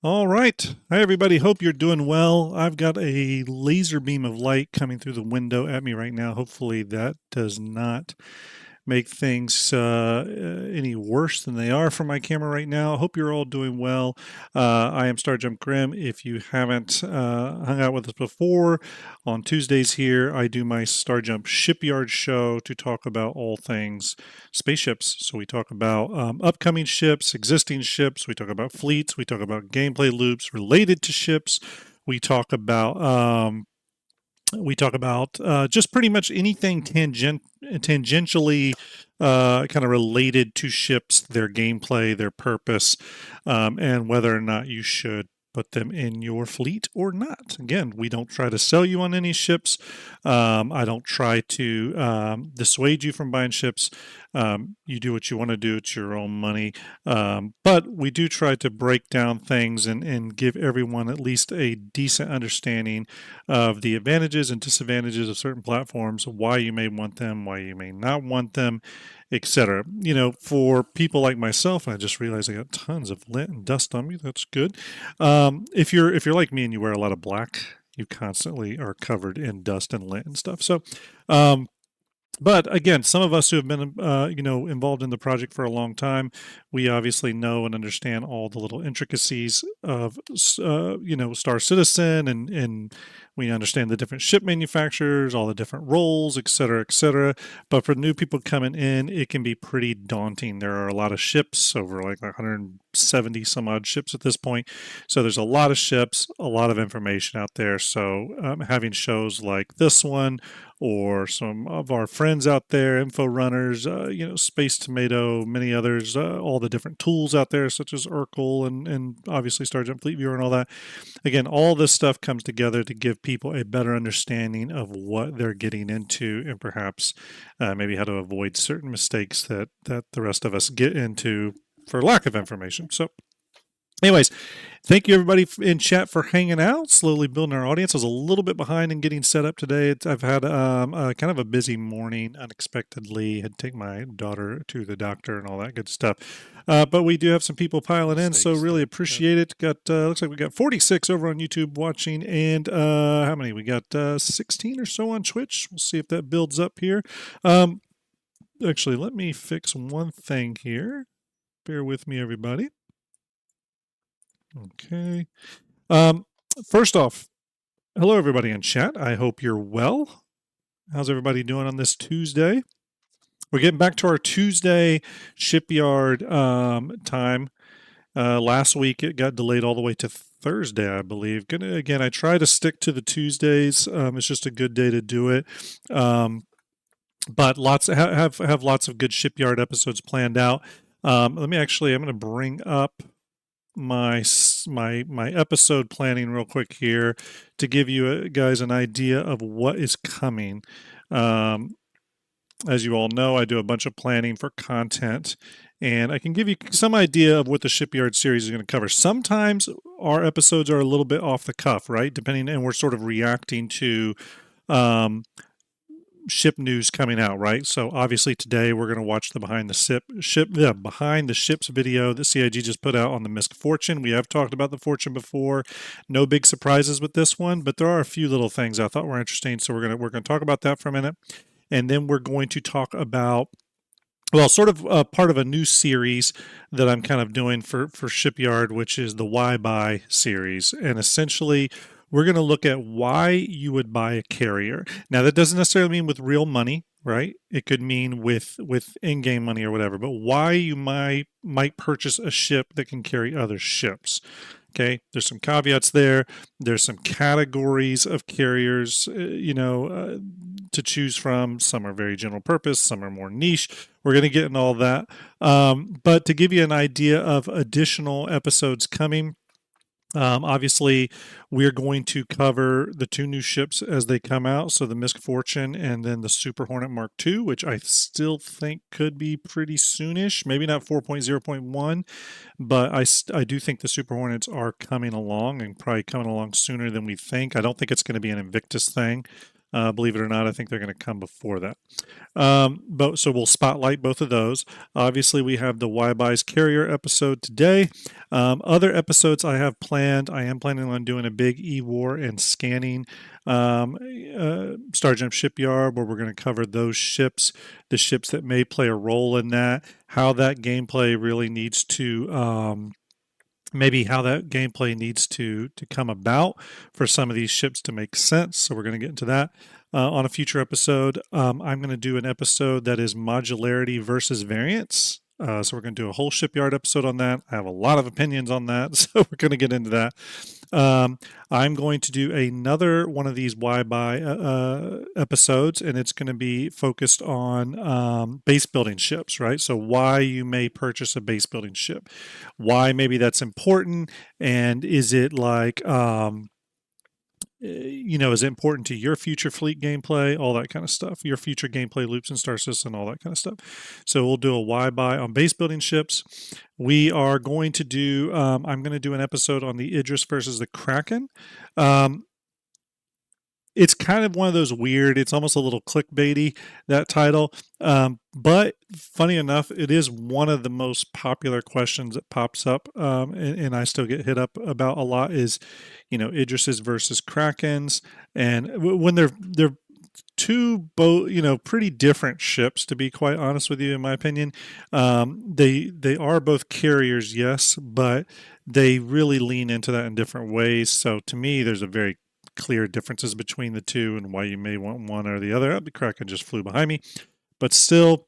All right. Hi, everybody. Hope you're doing well. I've got a laser beam of light coming through the window at me right now. Hopefully, that does not make things any worse than they are for my camera right now. Hope you're all doing well. I am Starjump Grim. If you haven't hung out with us before, on Tuesdays here, I do my Starjump Shipyard show to talk about all things spaceships. So we talk about upcoming ships, existing ships, we talk about fleets, we talk about gameplay loops related to ships. We talk about just pretty much anything tangentially kind of related to ships, their gameplay, their purpose, and whether or not you should put them in your fleet or not. Again, we don't try to sell you on any ships. I don't try to dissuade you from buying ships. You do what you want to do. It's your own money. But we do try to break down things and give everyone at least a decent understanding of the advantages and disadvantages of certain platforms, why you may want them, why you may not want them, etc. You know, for people like myself, I just realized I got tons of lint and dust on me. That's good. If you're like me and you wear a lot of black, you constantly are covered in dust and lint and stuff. So, but again, some of us who have been, involved in the project for a long time, we obviously know and understand all the little intricacies of, Star Citizen, and we understand the different ship manufacturers, all the different roles, et cetera, et cetera. But for new people coming in, it can be pretty daunting. There are a lot of ships, over like 170 some odd ships at this point. So there's a lot of ships, a lot of information out there. So having shows like this one, or some of our friends out there, info runners, Space Tomato, many others, all the different tools out there, such as Urkel and obviously Starjump Fleet Viewer and all that. Again, all this stuff comes together to give people a better understanding of what they're getting into, and perhaps maybe how to avoid certain mistakes that the rest of us get into for lack of information. So anyways, thank you everybody in chat for hanging out, slowly building our audience. I was a little bit behind in getting set up today. I've had kind of a busy morning unexpectedly. Had to take my daughter to the doctor and all that good stuff. But we do have some people piling in, so really appreciate it. Got looks like we got 46 over on YouTube watching, and how many? We got 16 or so on Twitch. We'll see if that builds up here. Actually, let me fix one thing here. Bear with me, everybody. Okay. First off, hello everybody in chat. I hope you're well. How's everybody doing on this Tuesday? We're getting back to our Tuesday Shipyard time. Last week it got delayed all the way to Thursday, I believe. Again, I try to stick to the Tuesdays. It's just a good day to do it. But have lots of good Shipyard episodes planned out. I'm going to bring up my episode planning real quick here to give you guys an idea of what is coming. As you all know, I do a bunch of planning for content, and I can give you some idea of what the Shipyard series is going to cover. Sometimes our episodes are a little bit off the cuff, right? And we're sort of reacting to ship news coming out, right? So obviously today we're going to watch the behind the ships video that CIG just put out on the Misfortune. We have talked about the Fortune before. No big surprises with this one, but there are a few little things I thought were interesting. So we're going to talk about that for a minute, and then we're going to talk about, well, sort of part of a new series that I'm kind of doing for Shipyard, which is the Why Buy series, and essentially we're going to look at why you would buy a carrier. Now, that doesn't necessarily mean with real money, right? It could mean with in-game money or whatever, but why you might purchase a ship that can carry other ships. Okay, there's some caveats there. There's some categories of carriers, to choose from. Some are very general purpose, some are more niche. We're going to get in all that. But to give you an idea of additional episodes coming, obviously, we're going to cover the two new ships as they come out. So the Misfortune and then the Super Hornet Mark II, which I still think could be pretty soonish. Maybe not 4.0.1, but I do think the Super Hornets are coming along, and probably coming along sooner than we think. I don't think it's going to be an Invictus thing. Believe it or not, I think they're going to come before that. But so we'll spotlight both of those. Obviously, we have the Why Buys Carrier episode today. Other episodes I have planned. I am planning on doing a big E-War and scanning Starjump Shipyard, where we're going to cover those ships, the ships that may play a role in that, how that gameplay really needs to. Maybe how that gameplay needs to come about for some of these ships to make sense. So we're going to get into that on a future episode. I'm going to do an episode that is modularity versus variance. So we're going to do a whole shipyard episode on that. I have a lot of opinions on that, so we're going to get into that. I'm going to do another one of these Why Buy episodes, and it's going to be focused on base building ships, right? So why you may purchase a base building ship, why maybe that's important, and is it like is it important to your future fleet gameplay, all that kind of stuff, your future gameplay loops and star system, all that kind of stuff. So we'll do a why buy on base building ships. We are going to do, I'm going to do an episode on the Idris versus the Kraken. It's kind of one of those weird, it's almost a little clickbaity, that title. But funny enough, it is one of the most popular questions that pops up, and I still get hit up about a lot is, Idris's versus Krakens. And when they're two pretty different ships, to be quite honest with you, in my opinion. They are both carriers, yes, but they really lean into that in different ways. So to me, there's a very clear differences between the two and why you may want one or the other. The Kraken just flew behind me, but still,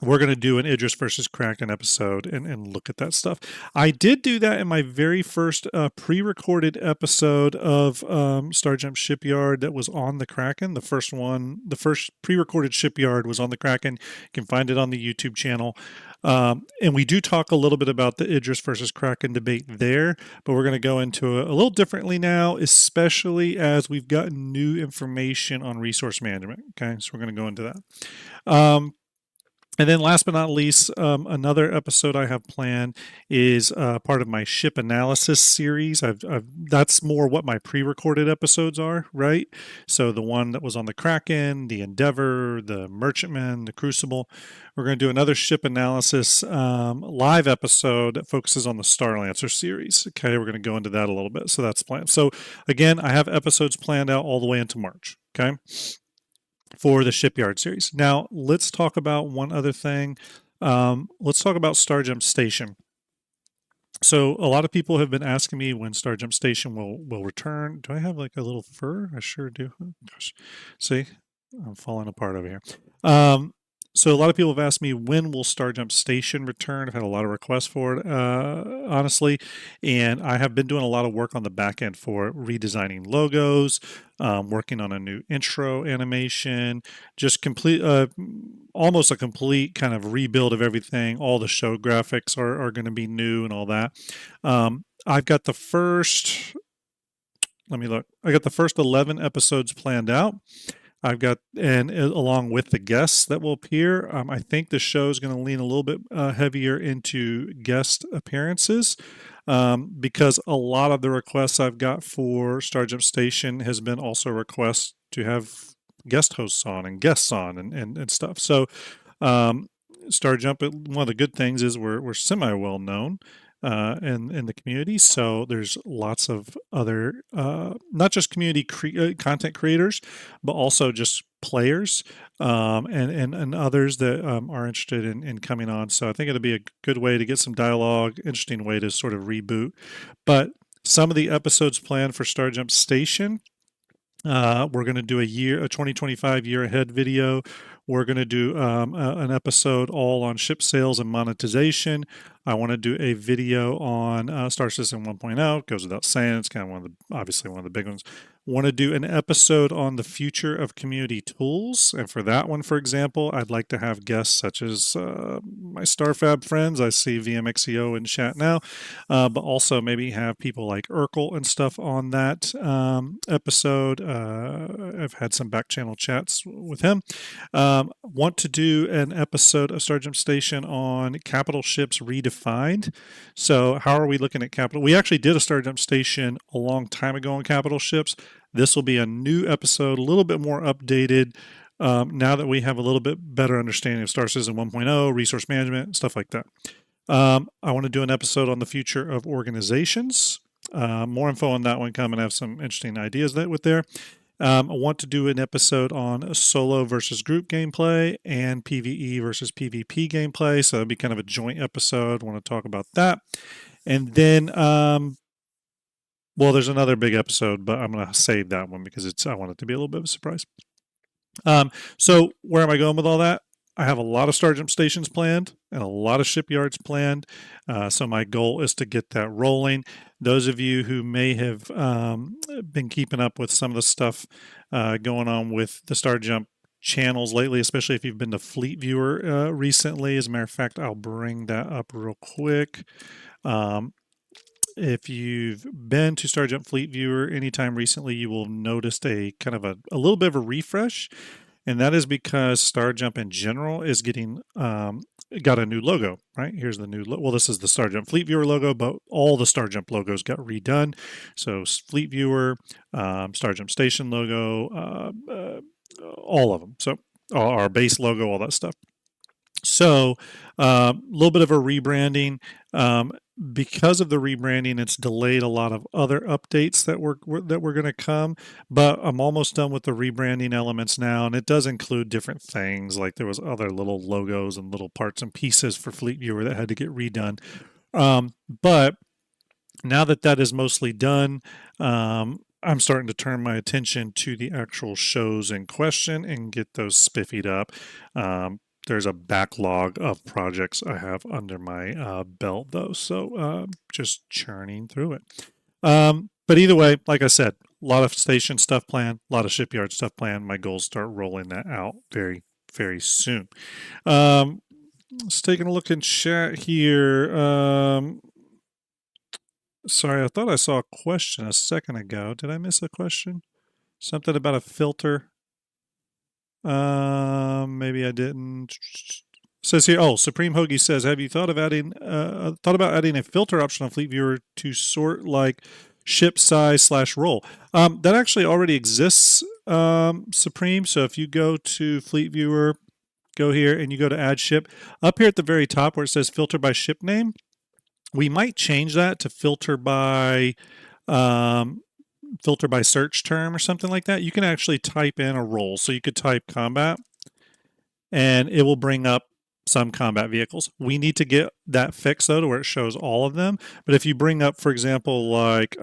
we're going to do an Idris versus Kraken episode and look at that stuff. I did do that in my very first pre-recorded episode of Starjump Shipyard that was on the Kraken. The first pre-recorded Shipyard was on the Kraken. You can find it on the YouTube channel. And we do talk a little bit about the Idris versus Kraken debate there, but we're going to go into it a little differently now, especially as we've gotten new information on resource management. Okay, so we're going to go into that. And then last but not least, another episode I have planned is part of my ship analysis series. That's more what my pre-recorded episodes are, right? So the one that was on the Kraken, the Endeavor, the Merchantman, the Crucible. We're going to do another ship analysis live episode that focuses on the Starlancer series. Okay, we're going to go into that a little bit. So that's planned. So again, I have episodes planned out all the way into March. Okay, for the Shipyard series. Now, let's talk about one other thing. Let's talk about Starjump Station. So a lot of people have been asking me when Starjump Station will return. Do I have like a little fur? I sure do. Gosh. See, I'm falling apart over here. So a lot of people have asked me, when will Starjump Station return? I've had a lot of requests for it, honestly, and I have been doing a lot of work on the back end for it, redesigning logos, working on a new intro animation, just almost a complete kind of rebuild of everything. All the show graphics are going to be new and all that. I've got the first, let me look, I got the first 11 episodes planned out. I've got, and along with the guests that will appear, I think the show is going to lean a little bit heavier into guest appearances, because a lot of the requests I've got for Starjump Station has been also requests to have guest hosts on and guests on and stuff. So Starjump, one of the good things is we're semi well known in the community. So there's lots of other, not just community content creators, but also just players and others that are interested in coming on. So I think it'll be a good way to get some dialogue, interesting way to sort of reboot. But some of the episodes planned for Starjump Station, we're going to do a 2025 year ahead video. We're going to do an episode all on ship sales and monetization. I want to do a video on Star System 1.0. Goes without saying, it's kind of obviously one of the big ones. Want to do an episode on the future of community tools, and for that one, for example, I'd like to have guests such as my StarFab friends. I see VMXEO in chat now, but also maybe have people like Urkel and stuff on that episode. I've had some back channel chats with him. Want to do an episode of Starjump Station on capital ships redefined. So how are we looking at capital? We actually did a Starjump Station a long time ago on capital ships. This will be a new episode, a little bit more updated. Now that we have a little bit better understanding of Star Citizen 1.0, resource management, stuff like that. I want to do an episode on the future of organizations. More info on that one coming. I have some interesting ideas with there. I want to do an episode on solo versus group gameplay and PvE versus PvP gameplay. So it'll be kind of a joint episode. I want to talk about that. And then, well, there's another big episode, but I'm going to save that one because I want it to be a little bit of a surprise. So where am I going with all that? I have a lot of Starjump stations planned and a lot of shipyards planned. So my goal is to get that rolling. Those of you who may have been keeping up with some of the stuff going on with the Starjump channels lately, especially if you've been to Fleet Viewer recently. As a matter of fact, I'll bring that up real quick. If you've been to Starjump Fleet Viewer anytime recently, you will notice a kind of a little bit of a refresh. And that is because Starjump in general is getting got a new logo, right? Here's the new well, this is the Starjump Fleet Viewer logo, but all the Starjump logos got redone. So Fleet Viewer, Starjump Station logo, all of them. So our base logo, all that stuff. So a little bit of a rebranding. Because of the rebranding, it's delayed a lot of other updates that were going to come. But I'm almost done with the rebranding elements now, and it does include different things. Like there was other little logos and little parts and pieces for Fleet Viewer that had to get redone. But now that is mostly done, I'm starting to turn my attention to the actual shows in question and get those spiffied up. There's a backlog of projects I have under my belt, though, so just churning through it. But either way, like I said, a lot of station stuff planned, a lot of shipyard stuff planned. My goal is to start rolling that out very, very soon. Let's take a look in chat here. Sorry, I thought I saw a question a second ago. Did I miss a question? Something about a filter. Maybe I didn't. Says here, Supreme Hoagie says, have you thought about adding a filter option on Fleet Viewer to sort like ship size / role? That actually already exists, Supreme. So if you go to Fleet Viewer, go here and you go to add ship, up here at the very top where it says filter by ship name, we might change that to filter by search term or something like that. You can actually type in a role. So you could type combat and it will bring up some combat vehicles. We need to get that fixed though to where it shows all of them. But if you bring up, for example, like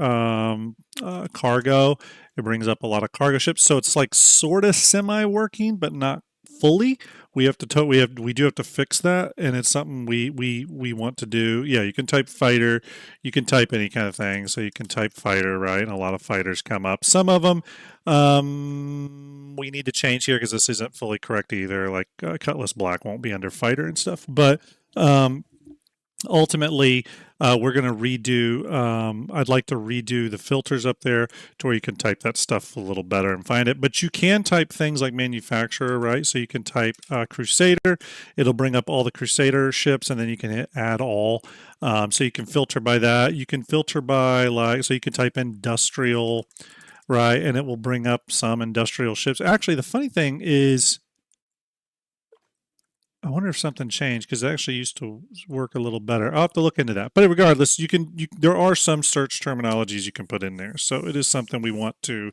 cargo, it brings up a lot of cargo ships. So it's like sort of semi-working, but not fully. We do have to fix that, and it's something we want to do. Yeah, you can type fighter, you can type any kind of thing. So you can type fighter, right? And a lot of fighters come up. Some of them we need to change here because this isn't fully correct either. Like Cutlass Black won't be under fighter and stuff, but ultimately we're going to redo I'd like to redo the filters up there to where you can type that stuff a little better and find it. But you can type things like manufacturer, right? So you can type Crusader, it'll bring up all the Crusader ships, and then you can hit add all. So you can filter by that. You can filter by so you can type industrial, right? And it will bring up some industrial ships. Actually, the funny thing is, I wonder if something changed because it actually used to work a little better. I'll have to look into that. But regardless, there are some search terminologies you can put in there. So it is something we want to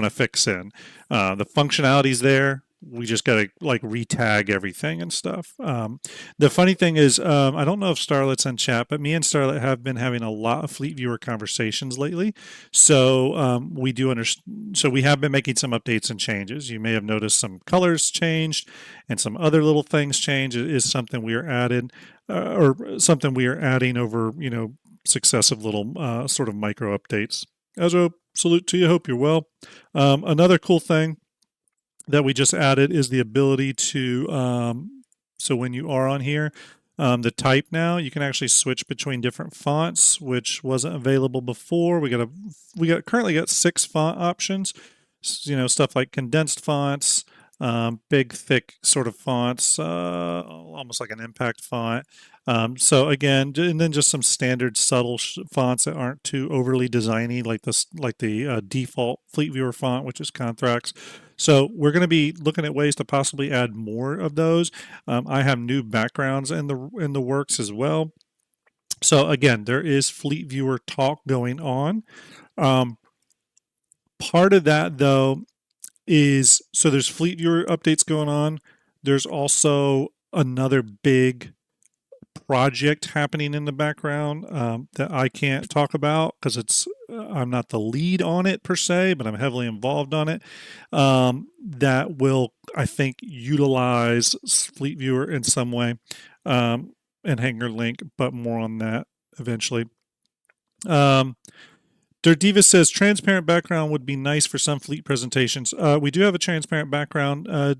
fix in. The functionality's there. We just got to like retag everything and stuff. The funny thing is, I don't know if Starlet's in chat, but me and Starlet have been having a lot of Fleet Viewer conversations lately. So we do understand. So we have been making some updates and changes. You may have noticed some colors changed and some other little things changed. It is something we are adding over successive little sort of micro updates. Ezra, salute to you. Hope you're well. Another cool thing that we just added is the ability to, so when you are on here, the type now, you can actually switch between different fonts, which wasn't available before. We currently got 6 font options, stuff like condensed fonts, big, thick sort of fonts, almost like an impact font. So again, and then just some standard subtle fonts that aren't too overly designy, like this, like the default Fleet Viewer font, which is Contracts. So we're going to be looking at ways to possibly add more of those. I have new backgrounds in the works as well. So again, there is Fleet Viewer talk going on. Um, Part of that though is, so there's Fleet Viewer updates going on. There's also another big project happening in the background that I can't talk about because I'm not the lead on it per se, but I'm heavily involved on it. That will, I think, utilize Fleet Viewer in some way, and Hanger Link, but more on that eventually. Diva says transparent background would be nice for some fleet presentations. We do have a transparent background. All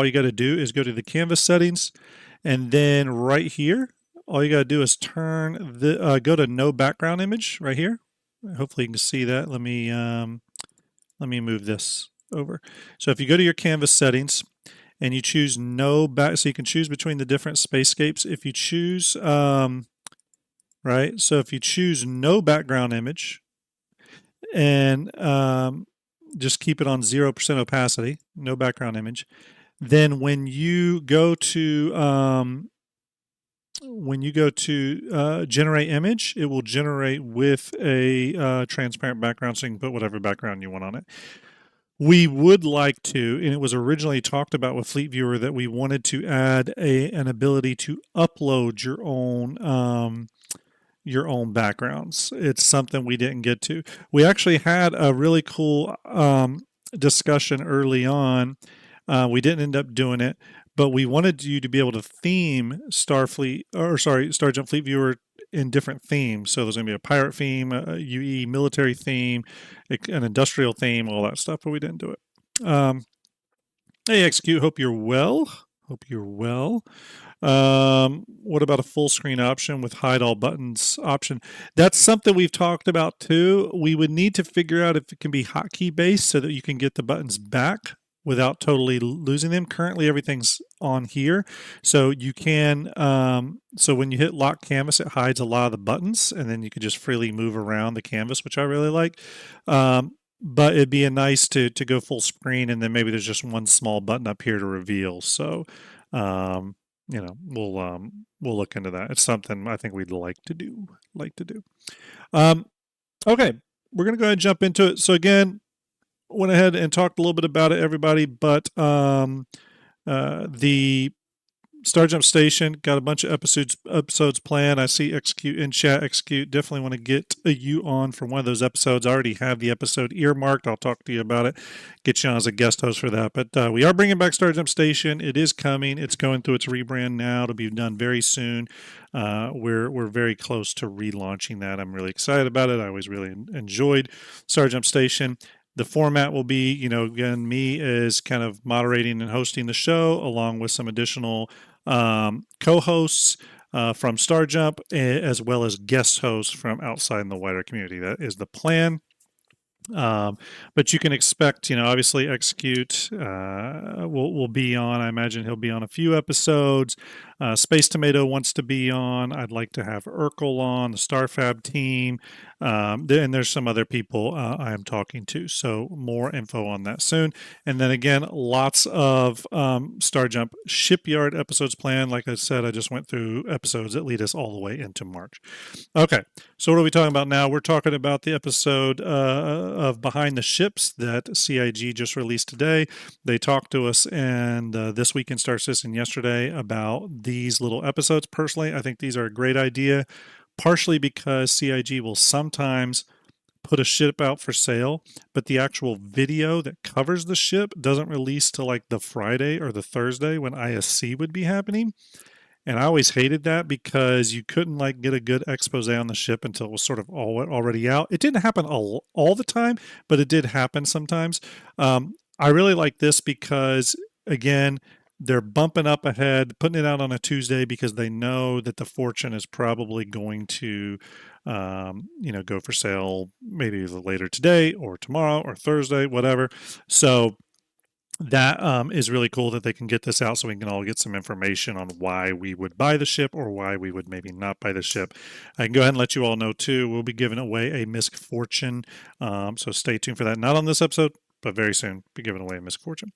you got to do is go to the canvas settings, and then right here, all you got to do is turn the go to no background image right here. Hopefully you can see that. Let me move this over. So if you go to your canvas settings and you choose no back, so you can choose between the different spacescapes. If you choose right, so if you choose no background image and just keep it on 0% opacity, no background image, then when you go to generate image, it will generate with a transparent background, so you can put whatever background you want on it. We would like to, and it was originally talked about with Fleet Viewer, that we wanted to add an ability to upload your own backgrounds. It's something we didn't get to. We actually had a really cool discussion early on. We didn't end up doing it, but we wanted you to be able to theme Starjump Fleet Viewer in different themes. So there's going to be a pirate theme, a UE military theme, an industrial theme, all that stuff, but we didn't do it. Hey, Execute, hope you're well. What about a full screen option with hide all buttons option? That's something we've talked about too. We would need to figure out if it can be hotkey based so that you can get the buttons back without totally losing them. Currently, everything's on here. So you can, so when you hit lock canvas, it hides a lot of the buttons, and then you can just freely move around the canvas, which I really like. But it'd be nice to go full screen, and then maybe there's just one small button up here to reveal. So, we'll look into that. It's something I think we'd like to do. Okay, we're gonna go ahead and jump into it. So again, went ahead and talked a little bit about it, everybody, but the Starjump Station got a bunch of episodes planned. I see Execute in chat. Execute, definitely want to get you on for one of those episodes. I already have the episode earmarked. I'll talk to you about it, get you on as a guest host for that. But we are bringing back Starjump Station. It is coming. It's going through its rebrand now to be done very soon. We're very close to relaunching that. I'm really excited about it. I always really enjoyed Starjump Station. The format will be, again, me as kind of moderating and hosting the show, along with some additional co-hosts from Starjump, as well as guest hosts from outside in the wider community. That is the plan. But you can expect, obviously Execute will be on. I imagine he'll be on a few episodes. Space Tomato wants to be on. I'd like to have Urkel on, the Starfab team. And there's some other people I am talking to. So more info on that soon. And then again, lots of Starjump Shipyard episodes planned. Like I said, I just went through episodes that lead us all the way into March. Okay, so what are we talking about now? We're talking about the episode of Behind the Ships that CIG just released today. They talked to us and this week in Star Citizen yesterday about these little episodes. Personally, I think these are a great idea, partially because CIG will sometimes put a ship out for sale, but the actual video that covers the ship doesn't release till like the Friday or the Thursday when ISC would be happening. And I always hated that because you couldn't like get a good expose on the ship until it was sort of already out. It didn't happen all the time, but it did happen sometimes. I really like this because, again, they're bumping up ahead, putting it out on a Tuesday because they know that the Fortune is probably going to, go for sale maybe later today or tomorrow or Thursday, whatever. So that is really cool that they can get this out so we can all get some information on why we would buy the ship or why we would maybe not buy the ship. I can go ahead and let you all know too, we'll be giving away a Misfortune, so stay tuned for that. Not on this episode, but very soon be giving away a Misfortune.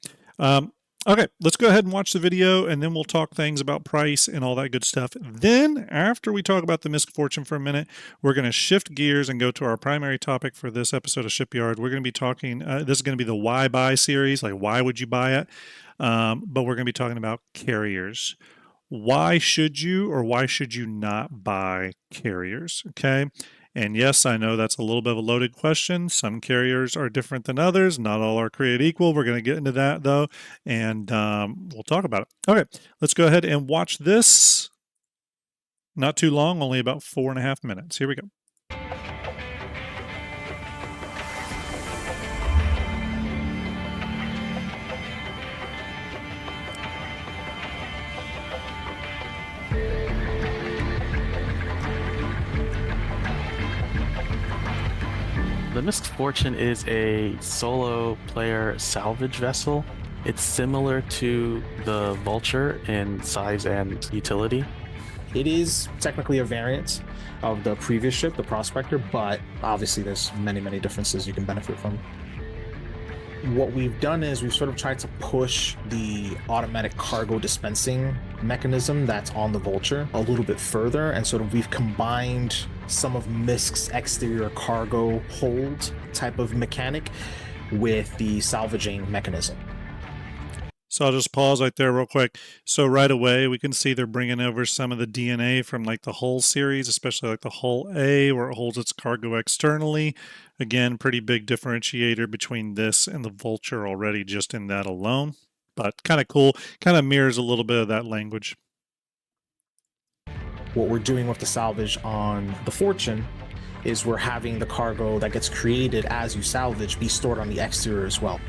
Okay, let's go ahead and watch the video, and then we'll talk things about price and all that good stuff. Then, after we talk about the Misfortune for a minute, we're going to shift gears and go to our primary topic for this episode of Shipyard. We're going to be talking, this is going to be the why buy series, like why would you buy it? But we're going to be talking about carriers. Why should you or why should you not buy carriers? Okay. And yes, I know that's a little bit of a loaded question. Some carriers are different than others. Not all are created equal. We're going to get into that though, and we'll talk about it. Okay, let's go ahead and watch this. Not too long, only about 4.5 minutes. Here we go. The Misfortune is a solo player salvage vessel. It's similar to the Vulture in size and utility. It is technically a variant of the previous ship, the Prospector, but obviously there's many differences you can benefit from. What we've done is we've sort of tried to push the automatic cargo dispensing mechanism that's on the Vulture a little bit further, and sort of we've combined some of Misc's exterior cargo hold type of mechanic with the salvaging mechanism. So I'll just pause right there real quick. So right away, we can see they're bringing over some of the DNA from like the Hull series, especially like the Hull A, where it holds its cargo externally. Again, pretty big differentiator between this and the Vulture already just in that alone. But kind of cool, kind of mirrors a little bit of that language. What we're doing with the salvage on the Fortune is we're having the cargo that gets created as you salvage be stored on the exterior as well.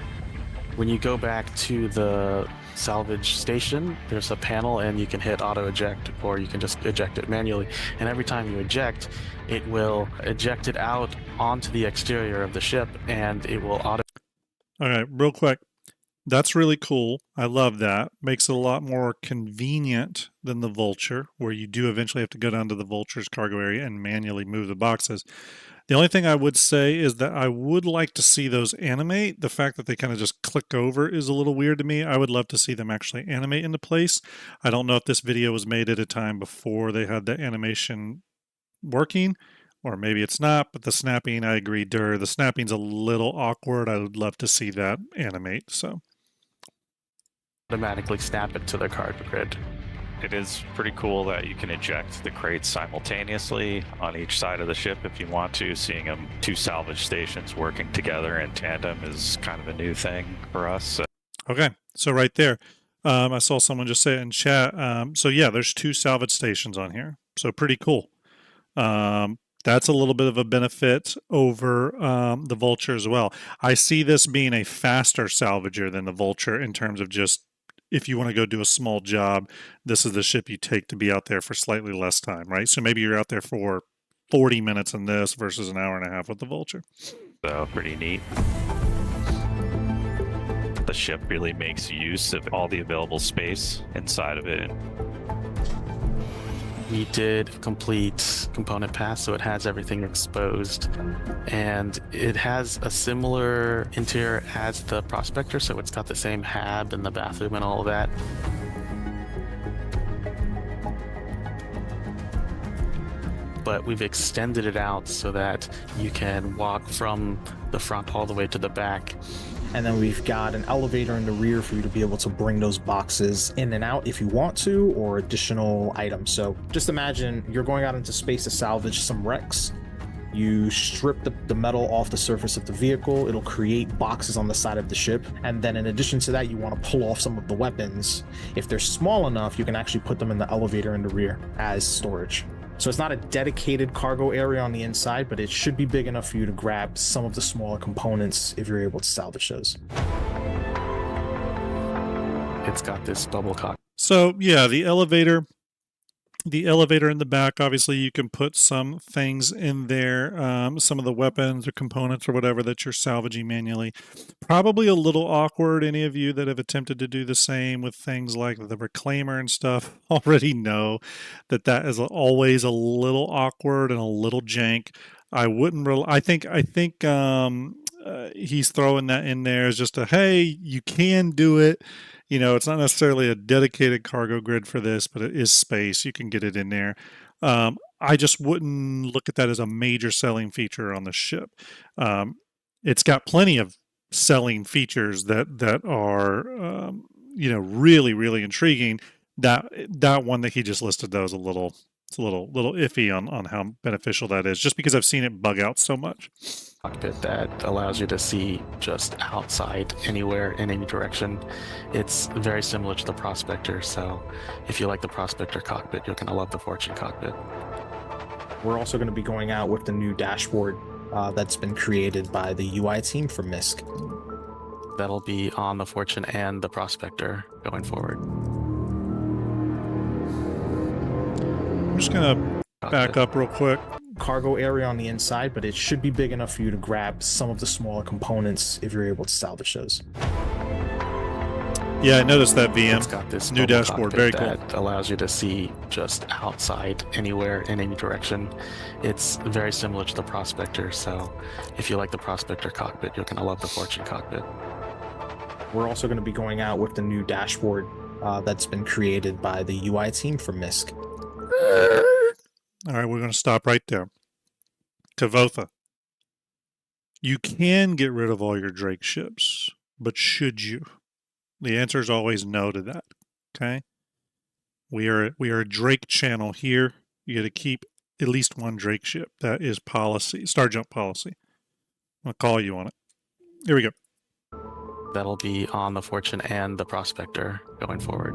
When you go back to the salvage station, there's a panel and you can hit auto eject, or you can just eject it manually. And every time you eject, it will eject it out onto the exterior of the ship, and it will auto. All right, real quick. That's really cool. I love that. Makes it a lot more convenient than the Vulture, where you do eventually have to go down to the Vulture's cargo area and manually move the boxes. The only thing I would say is that I would like to see those animate. The fact that they kind of just click over is a little weird to me. I would love to see them actually animate into place. I don't know if this video was made at a time before they had the animation working, or maybe it's not, but the snapping, I agree, the snapping's a little awkward. I would love to see that animate, so. Automatically snap it to the cargo grid. It is pretty cool that you can eject the crates simultaneously on each side of the ship if you want to. Seeing them two salvage stations working together in tandem is kind of a new thing for us. Okay, so right there, I saw someone just say it in chat. So yeah, there's two salvage stations on here, so pretty cool. That's a little bit of a benefit over the Vulture as well. I see this being a faster salvager than the Vulture in terms of just, if you want to go do a small job, this is the ship you take to be out there for slightly less time, right? So maybe you're out there for 40 minutes in this versus an hour and a half with the Vulture. So pretty neat. The ship really makes use of all the available space inside of it. We did complete component pass, so it has everything exposed, and it has a similar interior as the Prospector, so it's got the same hab and the bathroom and all of that. But we've extended it out so that you can walk from the front all the way to the back. And then we've got an elevator in the rear for you to be able to bring those boxes in and out if you want to, or additional items. So just imagine you're going out into space to salvage some wrecks. You strip the metal off the surface of the vehicle. It'll create boxes on the side of the ship. And then in addition to that, you want to pull off some of the weapons. If they're small enough, you can actually put them in the elevator in the rear as storage. So it's not a dedicated cargo area on the inside, but it should be big enough for you to grab some of the smaller components if you're able to salvage those. It's got this bubble cock. So yeah, the elevator The elevator in the back, obviously, you can put some things in there, some of the weapons or components or whatever that you're salvaging manually. Probably a little awkward. Any of you that have attempted to do the same with things like the reclaimer and stuff already know that that is always a little awkward and a little jank. I wouldn't really. I think he's throwing that in there as just a hey, you can do it. You know, it's not necessarily a dedicated cargo grid for this, but it is space. You can get it in there. I just wouldn't look at that as a major selling feature on the ship. It's got plenty of selling features that are really really intriguing. That one that he just listed though is it's a little iffy on how beneficial that is, just because I've seen it bug out so much. Cockpit that allows you to see just outside anywhere in any direction. It's very similar to the Prospector, so if you like the Prospector cockpit, you're going to love the Fortune cockpit. We're also going to be going out with the new dashboard that's been created by the UI team from Misc. That'll be on the Fortune and the Prospector going forward. I'm just gonna back up real quick. Cargo area on the inside, but it should be big enough for you to grab some of the smaller components if you're able to salvage those. Yeah, I noticed that VM. It's got this new mobile dashboard, cockpit very cool. that allows you to see just outside anywhere in any direction. It's very similar to the Prospector, so if you like the Prospector cockpit, you're going to love the Fortune cockpit. We're also going to be going out with the new dashboard that's been created by the UI team from Misc. All right, we're going to stop right there. Kavotha. You can get rid of all your Drake ships, but should you? The answer is always no to that. Okay? We are a Drake channel here. You got to keep at least one Drake ship. That is policy, Starjump policy. I'll call you on it. Here we go. That'll be on the Fortune and the Prospector going forward.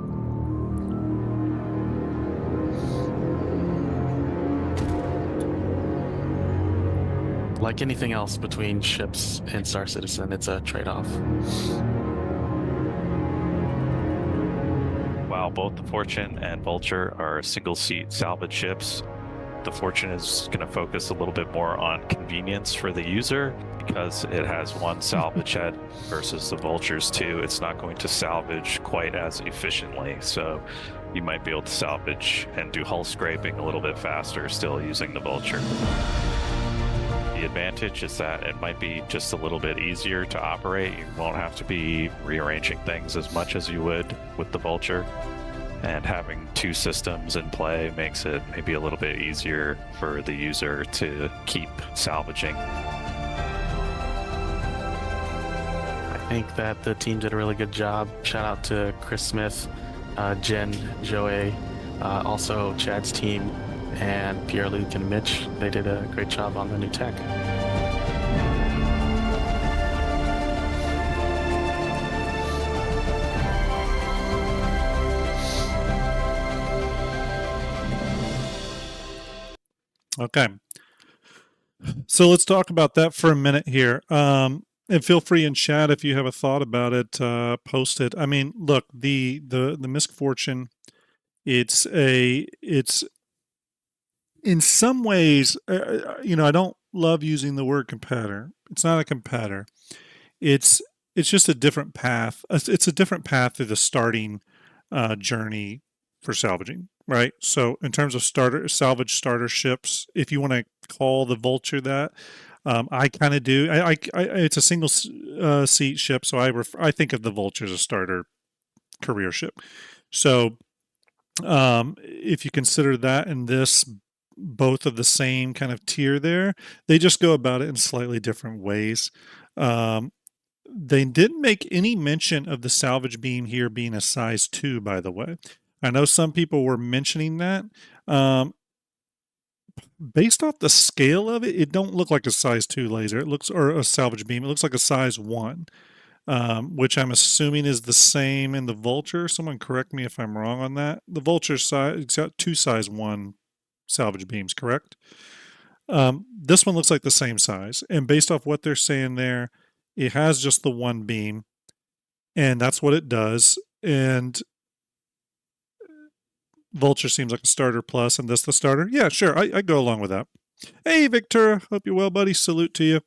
Like anything else between ships and Star Citizen, it's a trade-off. While both the Fortune and Vulture are single-seat salvage ships, the Fortune is going to focus a little bit more on convenience for the user because it has one salvage head versus the Vulture's two. It's not going to salvage quite as efficiently, so you might be able to salvage and do hull scraping a little bit faster still using the Vulture. The advantage is that it might be just a little bit easier to operate. You won't have to be rearranging things as much as you would with the Vulture. And having two systems in play makes it maybe a little bit easier for the user to keep salvaging. I think that the team did a really good job. Shout out to Chris Smith, Jen, Joey, also Chad's team, and Pierre-Luc and Mitch. They did a great job on the new tech. Okay. So let's talk about that for a minute here. And feel free in chat if you have a thought about it, post it. I mean, look, the Misfortune, it's in some ways, I don't love using the word competitor. It's not a competitor. It's just a different path. It's a different path to the starting journey for salvaging, right? So in terms of salvage starter ships, if you want to call the Vulture that, I kind of do. It's a single seat ship, so I think of the Vulture as a starter career ship. So if you consider that and this both of the same kind of tier there, they just go about it in slightly different ways. They didn't make any mention of the salvage beam here being a size 2, by the way. I know some people were mentioning that. Based off the scale of it, it don't look like a size 2 laser. Or a salvage beam. It looks like a size 1, which I'm assuming is the same in the Vulture. Someone correct me if I'm wrong on that. The Vulture size, it's got 2 size 1 salvage beams, correct? This one looks like the same size, and based off what they're saying there, it has just the one beam, and that's what it does. And Vulture seems like a starter plus, and this the starter. Yeah, sure, I go along with that. Hey, Victor, hope you're well, buddy. Salute to you.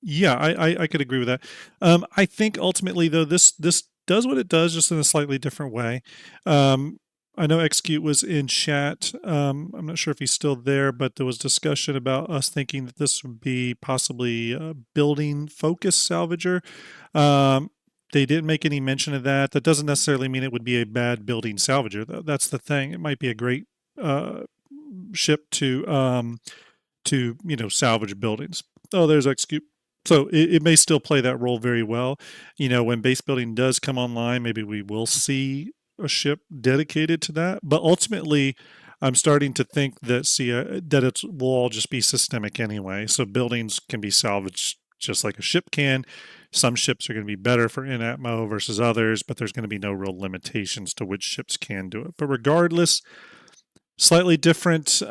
Yeah, I could agree with that. I think ultimately though this does what it does, just in a slightly different way. I know Execute was in chat. I'm not sure if he's still there, but there was discussion about us thinking that this would be possibly a building focused salvager. They didn't make any mention of that. That doesn't necessarily mean it would be a bad building salvager. That's the thing. It might be a great ship to salvage buildings. Oh, there's Execute. So it may still play that role very well. When base building does come online, maybe we will see a ship dedicated to that. But ultimately, I'm starting to think that that it will all just be systemic anyway. So buildings can be salvaged just like a ship can. Some ships are going to be better for in-atmo versus others, but there's going to be no real limitations to which ships can do it. But regardless, slightly different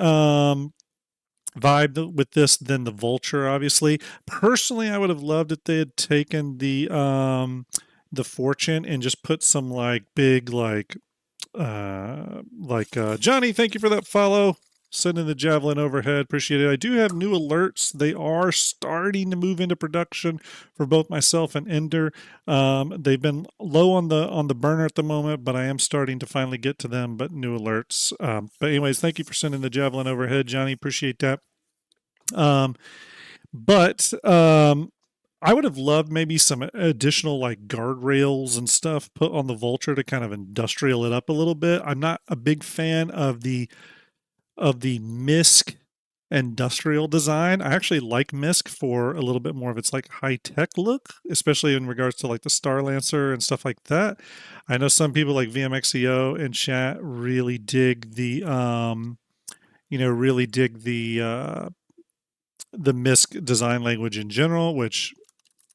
vibe with this than the Vulture, obviously. Personally, I would have loved if they had taken the Fortune and just put some big Johnny, thank you for that follow. Sending the javelin overhead, appreciate it. I do have new alerts. They are starting to move into production for both myself and Ender. They've been low on the burner at the moment, but I am starting to finally get to them. But new alerts. But anyways, thank you for sending the javelin overhead, Johnny. Appreciate that. I would have loved maybe some additional guardrails and stuff put on the Vulture to kind of industrial it up a little bit. I'm not a big fan of the Misc industrial design. I actually like Misc for a little bit more of its high-tech look, especially in regards to the Star Lancer and stuff like that. I know some people like VMXEO in chat really dig the Misc design language in general, which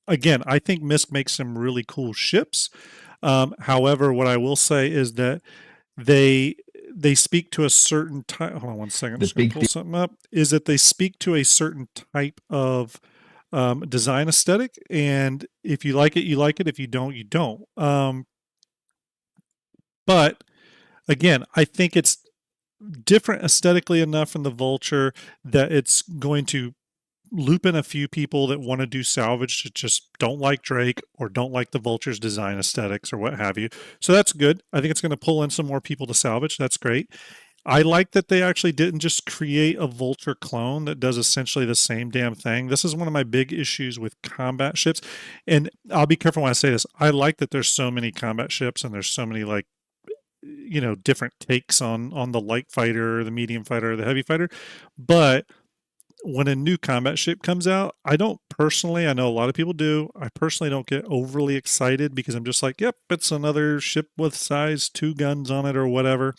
again, I think Misc makes some really cool ships. However, what I will say is that they speak to a certain type. Hold on one second. I'm just going to pull something up. Is that they speak to a certain type of design aesthetic, and if you like it, you like it. If you don't, you don't. But again, I think it's different aesthetically enough from the Vulture that it's going to loop in a few people that want to do salvage that just don't like Drake or don't like the Vulture's design aesthetics or what have you. So that's good. I think it's going to pull in some more people to salvage. That's great. I like that they actually didn't just create a Vulture clone that does essentially the same damn thing. This is one of my big issues with combat ships. And I'll be careful when I say this. I like that there's so many combat ships and there's so many different takes on the light fighter, the medium fighter, the heavy fighter. But when a new combat ship comes out, I know a lot of people do. I personally don't get overly excited because I'm just yep, it's another ship with size 2 guns on it or whatever.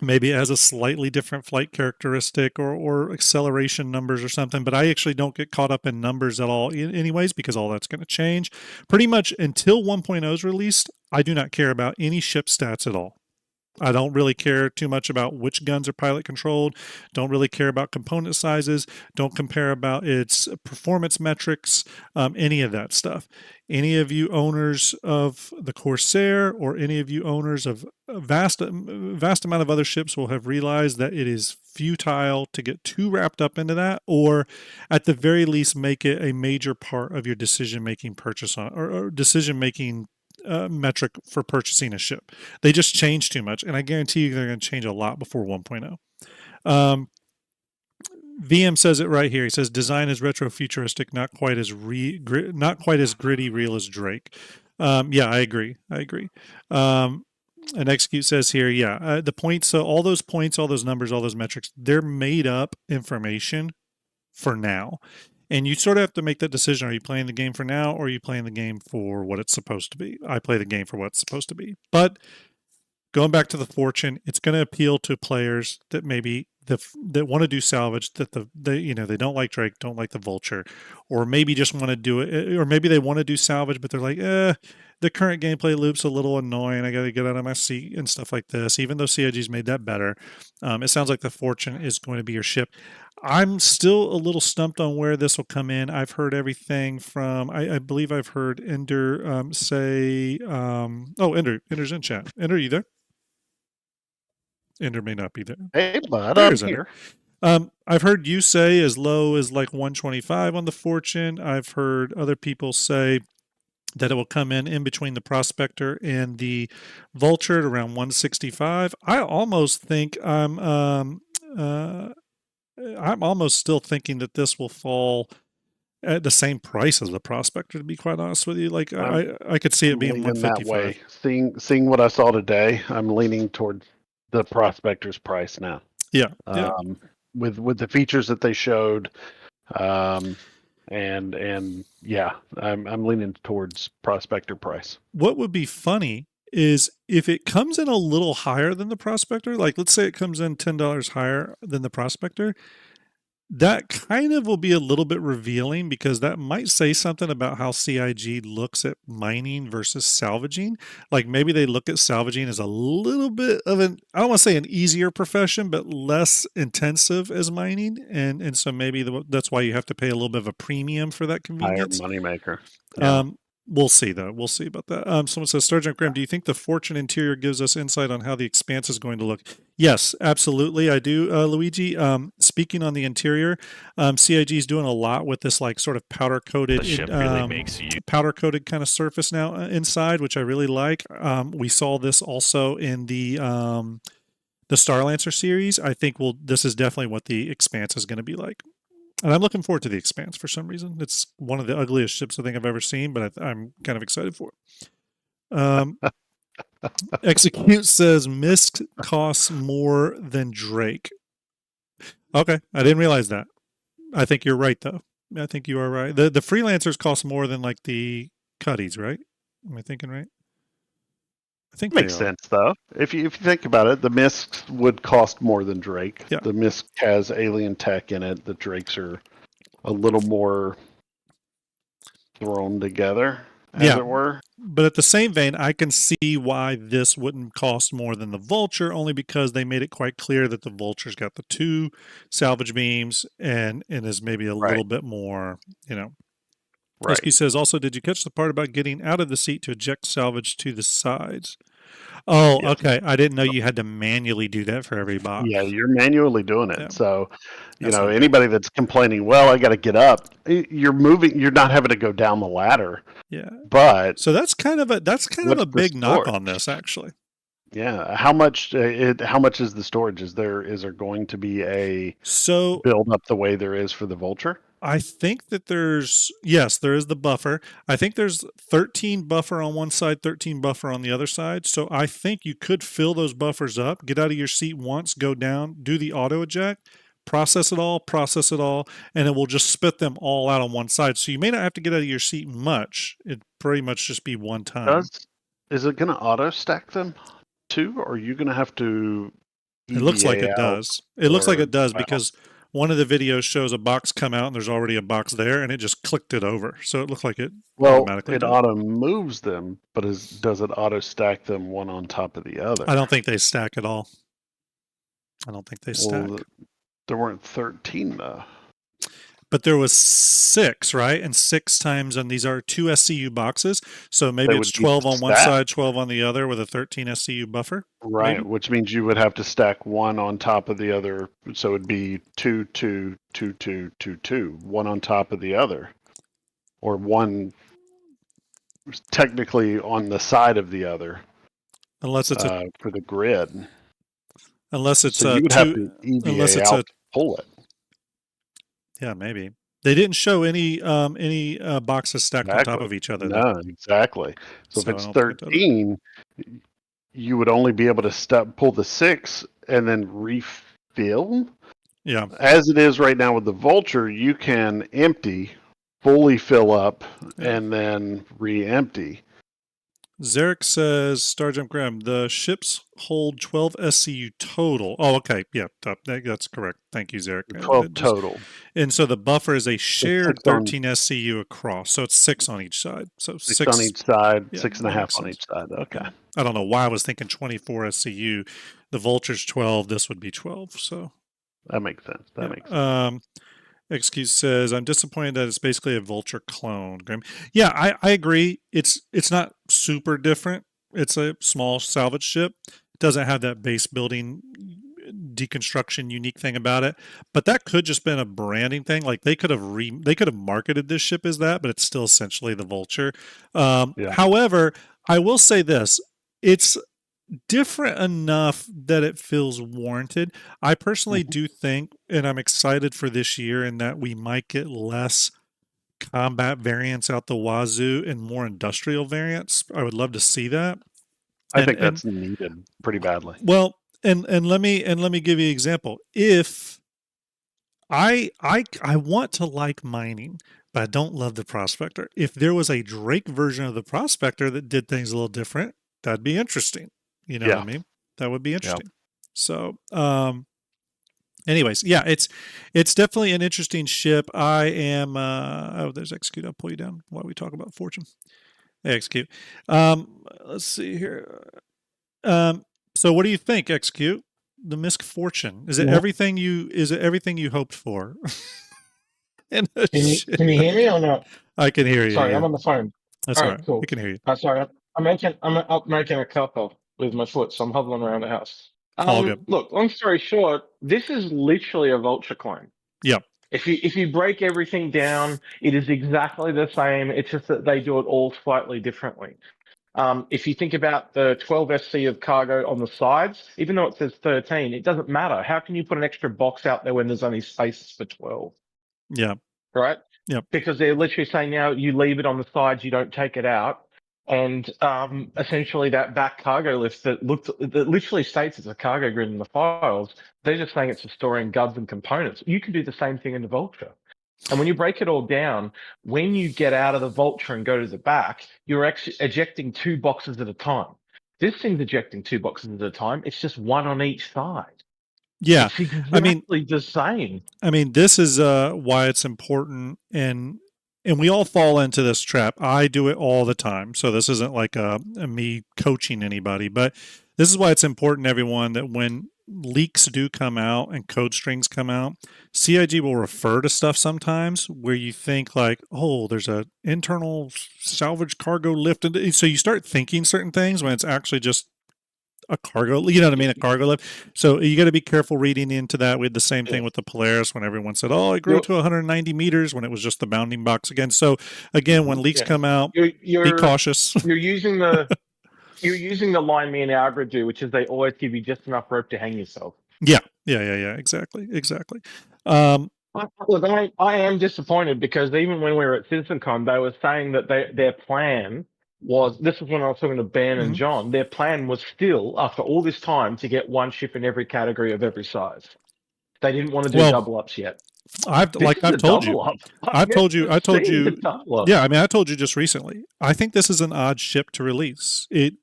Maybe it has a slightly different flight characteristic or acceleration numbers or something, but I actually don't get caught up in numbers at all anyways, because all that's going to change. Pretty much until 1.0 is released, I do not care about any ship stats at all. I don't really care too much about which guns are pilot controlled. Don't really care about component sizes. Don't compare about its performance metrics, any of that stuff. Any of you owners of the Corsair or any of you owners of a vast amount of other ships will have realized that it is futile to get too wrapped up into that, or at the very least make it a major part of your decision-making purchase on or decision-making metric for purchasing a ship. They just change too much, and I guarantee you they're going to change a lot before 1.0. VM says it right here. He says design is retro futuristic, not quite as gritty real as Drake. Yeah, I agree. And Execute says here, the points. So all those points, all those numbers, all those metrics, they're made up information for now. And you sort of have to make that decision. Are you playing the game for now, or are you playing the game for what it's supposed to be? I play the game for what it's supposed to be. But going back to the Fortune, it's going to appeal to players that maybe that want to do salvage, that they don't like Drake, don't like the Vulture, or maybe just want to do it, or maybe they want to do salvage, but they're like, the current gameplay loop's a little annoying. I got to get out of my seat and stuff like this. Even though CIG's made that better, it sounds like the Fortune is going to be your ship. I'm still a little stumped on where this will come in. I've heard everything from, I believe I've heard Ender say, Ender's in chat. Ender, are you there? Ender may not be there. Hey, bud, I'm There's Ender. here. I've heard you say as low as like 125 on the Fortune. I've heard other people say that it will come in between the Prospector and the Vulture at around 165. I almost think I'm almost still thinking that this will fall at the same price as the Prospector, to be quite honest with you. Like I could see it being Leaning that 155. way. Seeing what I saw today, I'm leaning towards the Prospector's price now. Yeah. With the features that they showed, and yeah, I'm leaning towards Prospector price. What would be funny is if it comes in a little higher than the Prospector, like let's say it comes in $10 higher than the Prospector, that kind of will be a little bit revealing because that might say something about how CIG looks at mining versus salvaging. Like maybe they look at salvaging as a little bit of I don't want to say an easier profession, but less intensive as mining. And so maybe that's why you have to pay a little bit of a premium for that convenience. Higher moneymaker. Yeah. We'll see, though. We'll see about that. Someone says, Starjump Graham, do you think the Fortune interior gives us insight on how the Expanse is going to look? Yes, absolutely. I do, Luigi. Speaking on the interior, CIG is doing a lot with this like sort of powder-coated, The ship really makes you powder-coated kind of surface now inside, which I really like. We saw this also in the Starlancer series. I think this is definitely what the Expanse is going to be like. And I'm looking forward to the Expanse for some reason. It's one of the ugliest ships I think I've ever seen, but I'm kind of excited for it. Execute says Misc costs more than Drake. Okay, I didn't realize that. I think you're right, though. I think you are right. The freelancers cost more than like the Cuddies, right? Am I thinking right? I think makes sense though. If you think about it, the Misc would cost more than Drake. Yeah. The Misc has alien tech in it. The Drakes are a little more thrown together, as it were. But at the same vein, I can see why this wouldn't cost more than the Vulture, only because they made it quite clear that the Vulture's got the 2 salvage beams and is maybe a little bit more, Right. He says, also, did you catch the part about getting out of the seat to eject salvage to the sides? Oh, Yes. okay. I didn't know you had to manually do that for every box. Yeah, you're manually doing it. Yeah. So, That's not anybody that's complaining, well, I got to get up. You're moving. You're not having to go down the ladder. Yeah. But so that's kind of a what's big the knock storage? on this, actually. Yeah. How much? How much is the storage? Is there going to be a build up the way there is for the Vulture? I think that there is the buffer. I think there's 13 buffer on one side, 13 buffer on the other side. So I think you could fill those buffers up, get out of your seat once, go down, do the auto eject, process it all, and it will just spit them all out on one side. So you may not have to get out of your seat much. It'd pretty much just be one time. Is it going to auto stack them too, or are you going to have to? It looks like it does. It looks like it does because one of the videos shows a box come out and there's already a box there, and it just clicked it over. So it looked like it automatically it auto moves them, but does it auto stack them one on top of the other? I don't think they stack at all. I don't think they stack. There weren't 13 though. But there was 6, right? And 6 times, and these are 2 SCU boxes. So maybe it's 12 on one side, 12 on the other with a 13 SCU buffer. Right, maybe? Which means you would have to stack one on top of the other. So it'd be 2, 2, 2, 2, 2, 2, one on top of the other. Or one technically on the side of the other. Unless it's for the grid. Unless it's so you would have to EVA out to pull it. Yeah, maybe. They didn't show any boxes stacked on top of each other. No, exactly. So if it's 13, you would only be able to pull the 6 and then refill. Yeah. As it is right now with the Vulture, you can empty, fully fill up, and then re-empty. Zarek says, Starjump Graham, the ships hold 12 SCU total. Oh, okay. Yeah, that's correct. Thank you, Zarek. 12 total. And so the buffer is a shared 13 SCU across. So it's 6 on each side. So 6 on each side, 6.5 on each side. Okay. I don't know why I was thinking 24 SCU. The Vulture's 12. This would be 12. So that makes sense. Excuse says, I'm disappointed that it's basically a Vulture clone. Yeah, I agree. It's not super different. It's a small salvage ship. It doesn't have that base building deconstruction unique thing about it, but that could just been a branding thing. Like they could have marketed this ship as that, but it's still essentially the Vulture. Yeah. However, I will say this: it's different enough that it feels warranted. I personally do think, and I'm excited for this year, in that we might get less combat variants out the wazoo and more industrial variants. I would love to see that. I think that's needed pretty badly. Well, and let me give you an example. If I want to like mining, but I don't love the Prospector. If there was a Drake version of the Prospector that did things a little different, that'd be interesting. You know what I mean? That would be interesting. So, anyways, yeah, it's definitely an interesting ship. I am there's Execute. I'll pull you down while we talk about Fortune. Hey, Execute. Let's see here. So what do you think, Execute? The Misfortune. Is it everything you hoped for? Can you hear me or not? I can hear you. Sorry, yeah. I'm on the phone. That's All all right, right. cool. We can hear you. Sorry, I'm up making a couple with my foot, so I'm hobbling around the house. All good. Look, long story short, this is literally a Vulture clone. Yep. If you break everything down, it is exactly the same. It's just that they do it all slightly differently. If you think about the 12 SC of cargo on the sides, even though it says 13, it doesn't matter. How can you put an extra box out there when there's only spaces for 12? Yeah. Right? Yep. Because they're literally saying now you leave it on the sides, you don't take it out. And essentially that back cargo lift that literally states it's a cargo grid in the files, they're just saying it's for storing guns and components. You can do the same thing in the Vulture. And when you break it all down, when you get out of the Vulture and go to the back, you're actually ejecting 2 boxes at a time. This thing's ejecting 2 boxes at a time. It's just 1 on each side. Yeah. It's exactly the same. I mean, this is why it's important, and we all fall into this trap. I do it all the time, so this isn't like me coaching anybody, but this is why it's important, everyone, that when leaks do come out and code strings come out, CIG will refer to stuff sometimes where you think like, oh, there's a internal salvage cargo lift, and so you start thinking certain things when it's actually just a cargo, you know what I mean, a cargo lift. So you got to be careful reading into that. We had the same thing with the Polaris when everyone said, oh, it grew to 190 meters when it was just the bounding box again. So again, when leaks come out, be cautious. You're using the line me and Algra do, which is they always give you just enough rope to hang yourself. Yeah. Exactly. Look, I am disappointed because even when we were at CitizenCon, they were saying that their plan was, this is when I was talking to Ben and John, their plan was still, after all this time, to get 1 ship in every category of every size. They didn't want to do double ups yet. I've told you. I told you. Yeah, I mean, I told you just recently. I think this is an odd ship to release. It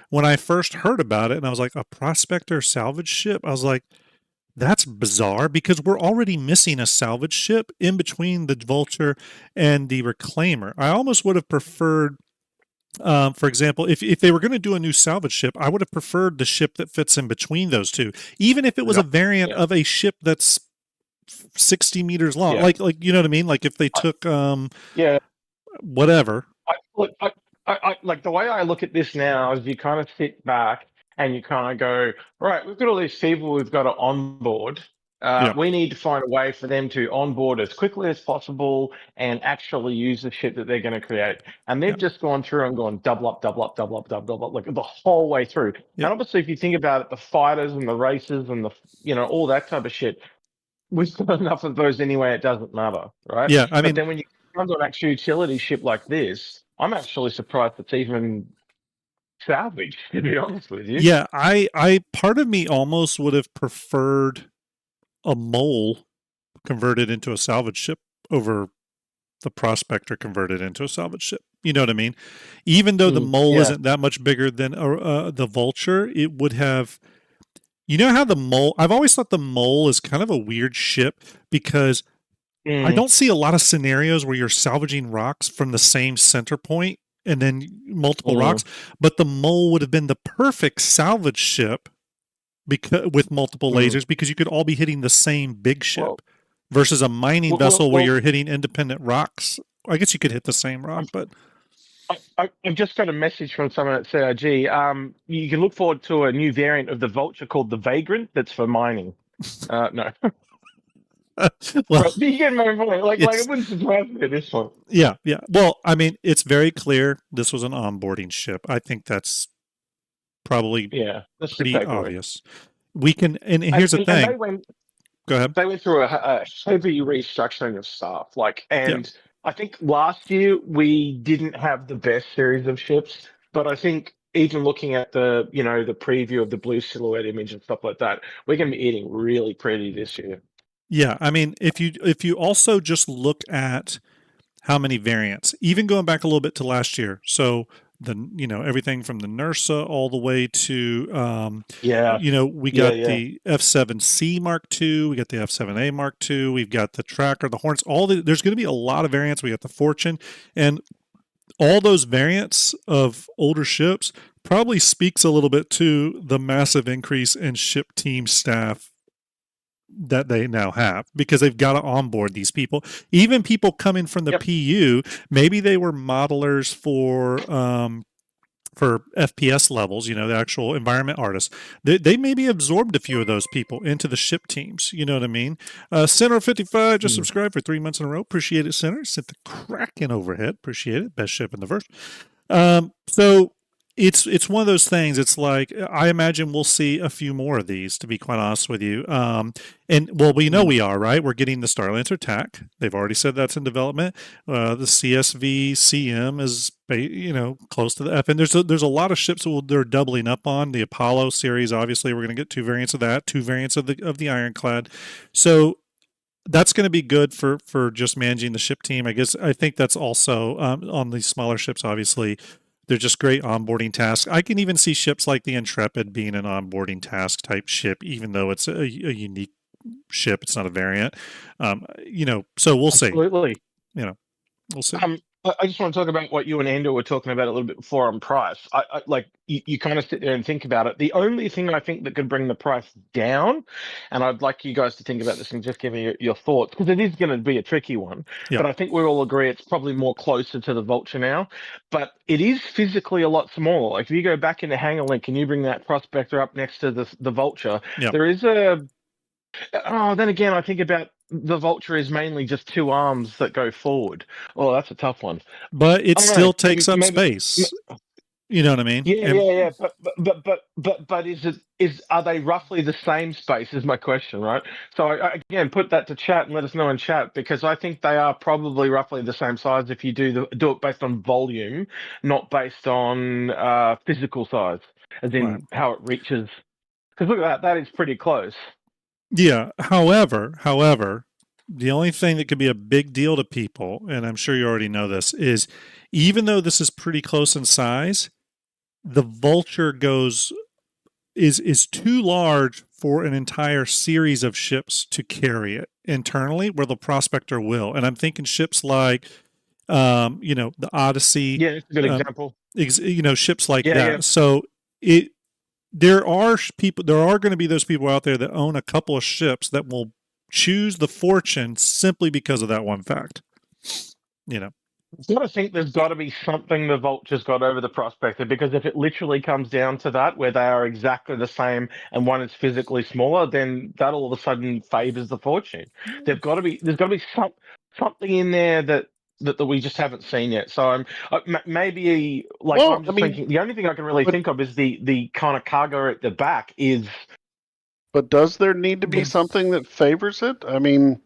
when I first heard about it, and I was like, a Prospector salvage ship. I was like, that's bizarre because we're already missing a salvage ship in between the Vulture and the Reclaimer. I almost would have preferred. For example, if they were going to do a new salvage ship, I would have preferred the ship that fits in between those two, even if it was a variant of a ship that's 60 meters long. Like you know what I mean? Like if they took whatever. I like the way I look at this now is you kind of sit back and you kind of go, right, we've got all these people we've got to onboard. We need to find a way for them to onboard as quickly as possible and actually use the ship that they're going to create. And they've just gone through and gone double up, like the whole way through. And obviously, if you think about it, the fighters and the races and all that type of shit, we've got enough of those anyway. It doesn't matter, right? Yeah, I mean, but then when you come to an actual utility ship like this, I'm actually surprised it's even salvage, to be honest with you. Yeah, I part of me almost would have preferred a mole converted into a salvage ship over the Prospector converted into a salvage ship. You know what I mean? Even though the mole isn't that much bigger than the Vulture, it would have. You know how the mole? I've always thought the mole is kind of a weird ship because I don't see a lot of scenarios where you're salvaging rocks from the same center point and then multiple rocks. But the mole would have been the perfect salvage ship because with multiple lasers, because you could all be hitting the same big ship versus a mining vessel where you're hitting independent rocks. I guess you could hit the same rock, but I've just got a message from someone at CIG. You can look forward to a new variant of the Vulture called the Vagrant that's for mining. No. Well, But you get my point. Like it's- it wouldn't surprise me at this point. yeah. Well, I mean, it's very clear this was an onboarding ship. I think that's probably Yeah, that's the pretty takeaway. obvious. We can, and here's the And thing. Go ahead. they went through a heavy restructuring of staff. I think last year we didn't have the best series of ships, but I think even looking at the preview of the blue silhouette image and stuff like that, we're going to be eating really pretty this year. Yeah, I mean, if you also just look at how many variants, even going back a little bit to last year, so everything from the NERSA all the way to we got the F7C Mark II, we got the F7A Mark II, we've got the Tracker, the Hornets, there's going to be a lot of variants. We got the Fortune, and all those variants of older ships probably speaks a little bit to the massive increase in ship team staff that they now have, because they've got to onboard these people. Even people coming from the PU, maybe they were modelers for FPS levels, the actual environment artists. They maybe absorbed a few of those people into the ship teams. You know what I mean? Center 55 just subscribed for 3 months in a row. Appreciate it, Center. Sent the Kraken overhead. Appreciate it. Best ship in the verse. So it's one of those things. It's like, I imagine we'll see a few more of these, to be quite honest with you. We know we are, right? We're getting the Starlancer TAC. They've already said that's in development. The CSV CM is, close to the FN. There's a lot of ships that they're doubling up on. The Apollo series, obviously, we're going to get 2 variants of that, 2 variants of the Ironclad. So that's going to be good for just managing the ship team. I think that's also on these smaller ships, obviously. They're just great onboarding tasks. I can even see ships like the Intrepid being an onboarding task type ship, even though it's a unique ship. It's not a variant. So we'll see. Absolutely. We'll see. I just want to talk about what you and Andrew were talking about a little bit before on price. You kind of sit there and think about it. The only thing I think that could bring the price down, and I'd like you guys to think about this and just give me your thoughts, because it is going to be a tricky one. Yeah. But I think we all agree it's probably more closer to the Vulture now. But it is physically a lot smaller. Like if you go back into Hangar Link and you bring that Prospector up next to the Vulture, there is a. Oh, then again, I think about the Vulture is mainly just 2 arms that go forward. Oh, that's a tough one. But it still takes up space. You know what I mean? Yeah. But are they roughly the same space? Is my question, right? So again, put that to chat and let us know in chat, because I think they are probably roughly the same size if you do it based on volume, not based on physical size, as in how it reaches. Because look at that is pretty close. Yeah. However, the only thing that could be a big deal to people, and I'm sure you already know this, is even though this is pretty close in size, the Vulture is too large for an entire series of ships to carry it internally, where the Prospector will. And I'm thinking ships like, the Odyssey. Yeah, it's a good example. Ships like that. Yeah. So there are going to be those people out there that own a couple of ships that will choose the Fortune simply because of that one fact. I've got to think there's got to be something the Vulture's got over the Prospector, because if it literally comes down to that, where they are exactly the same and one is physically smaller, then that all of a sudden favors the Fortune. There's got to be something in there that we just haven't seen yet. So I'm maybe thinking the only thing I can really think of is the kind of cargo at the back is. But does there need to be something that favors it? I mean,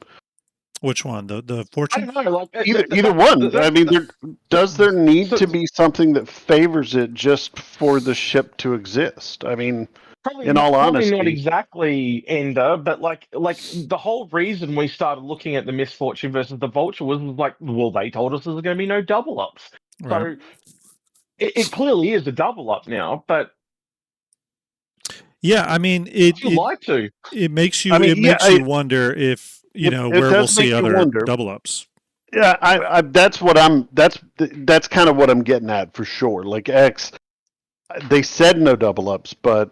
which one? The Fortune? I don't know. Either one. I mean, does there need to be something that favors it just for the ship to exist? I mean, in all honesty, probably not exactly, Ender, but like the whole reason we started looking at the Misfortune versus the Vulture was like, well, they told us there's going to be no double ups. Right. So it clearly is a double up now, but. Yeah, I mean, it makes you you wonder if where we'll see other double ups. Yeah, that's kind of what I'm getting at for sure. Like X, they said no double ups, but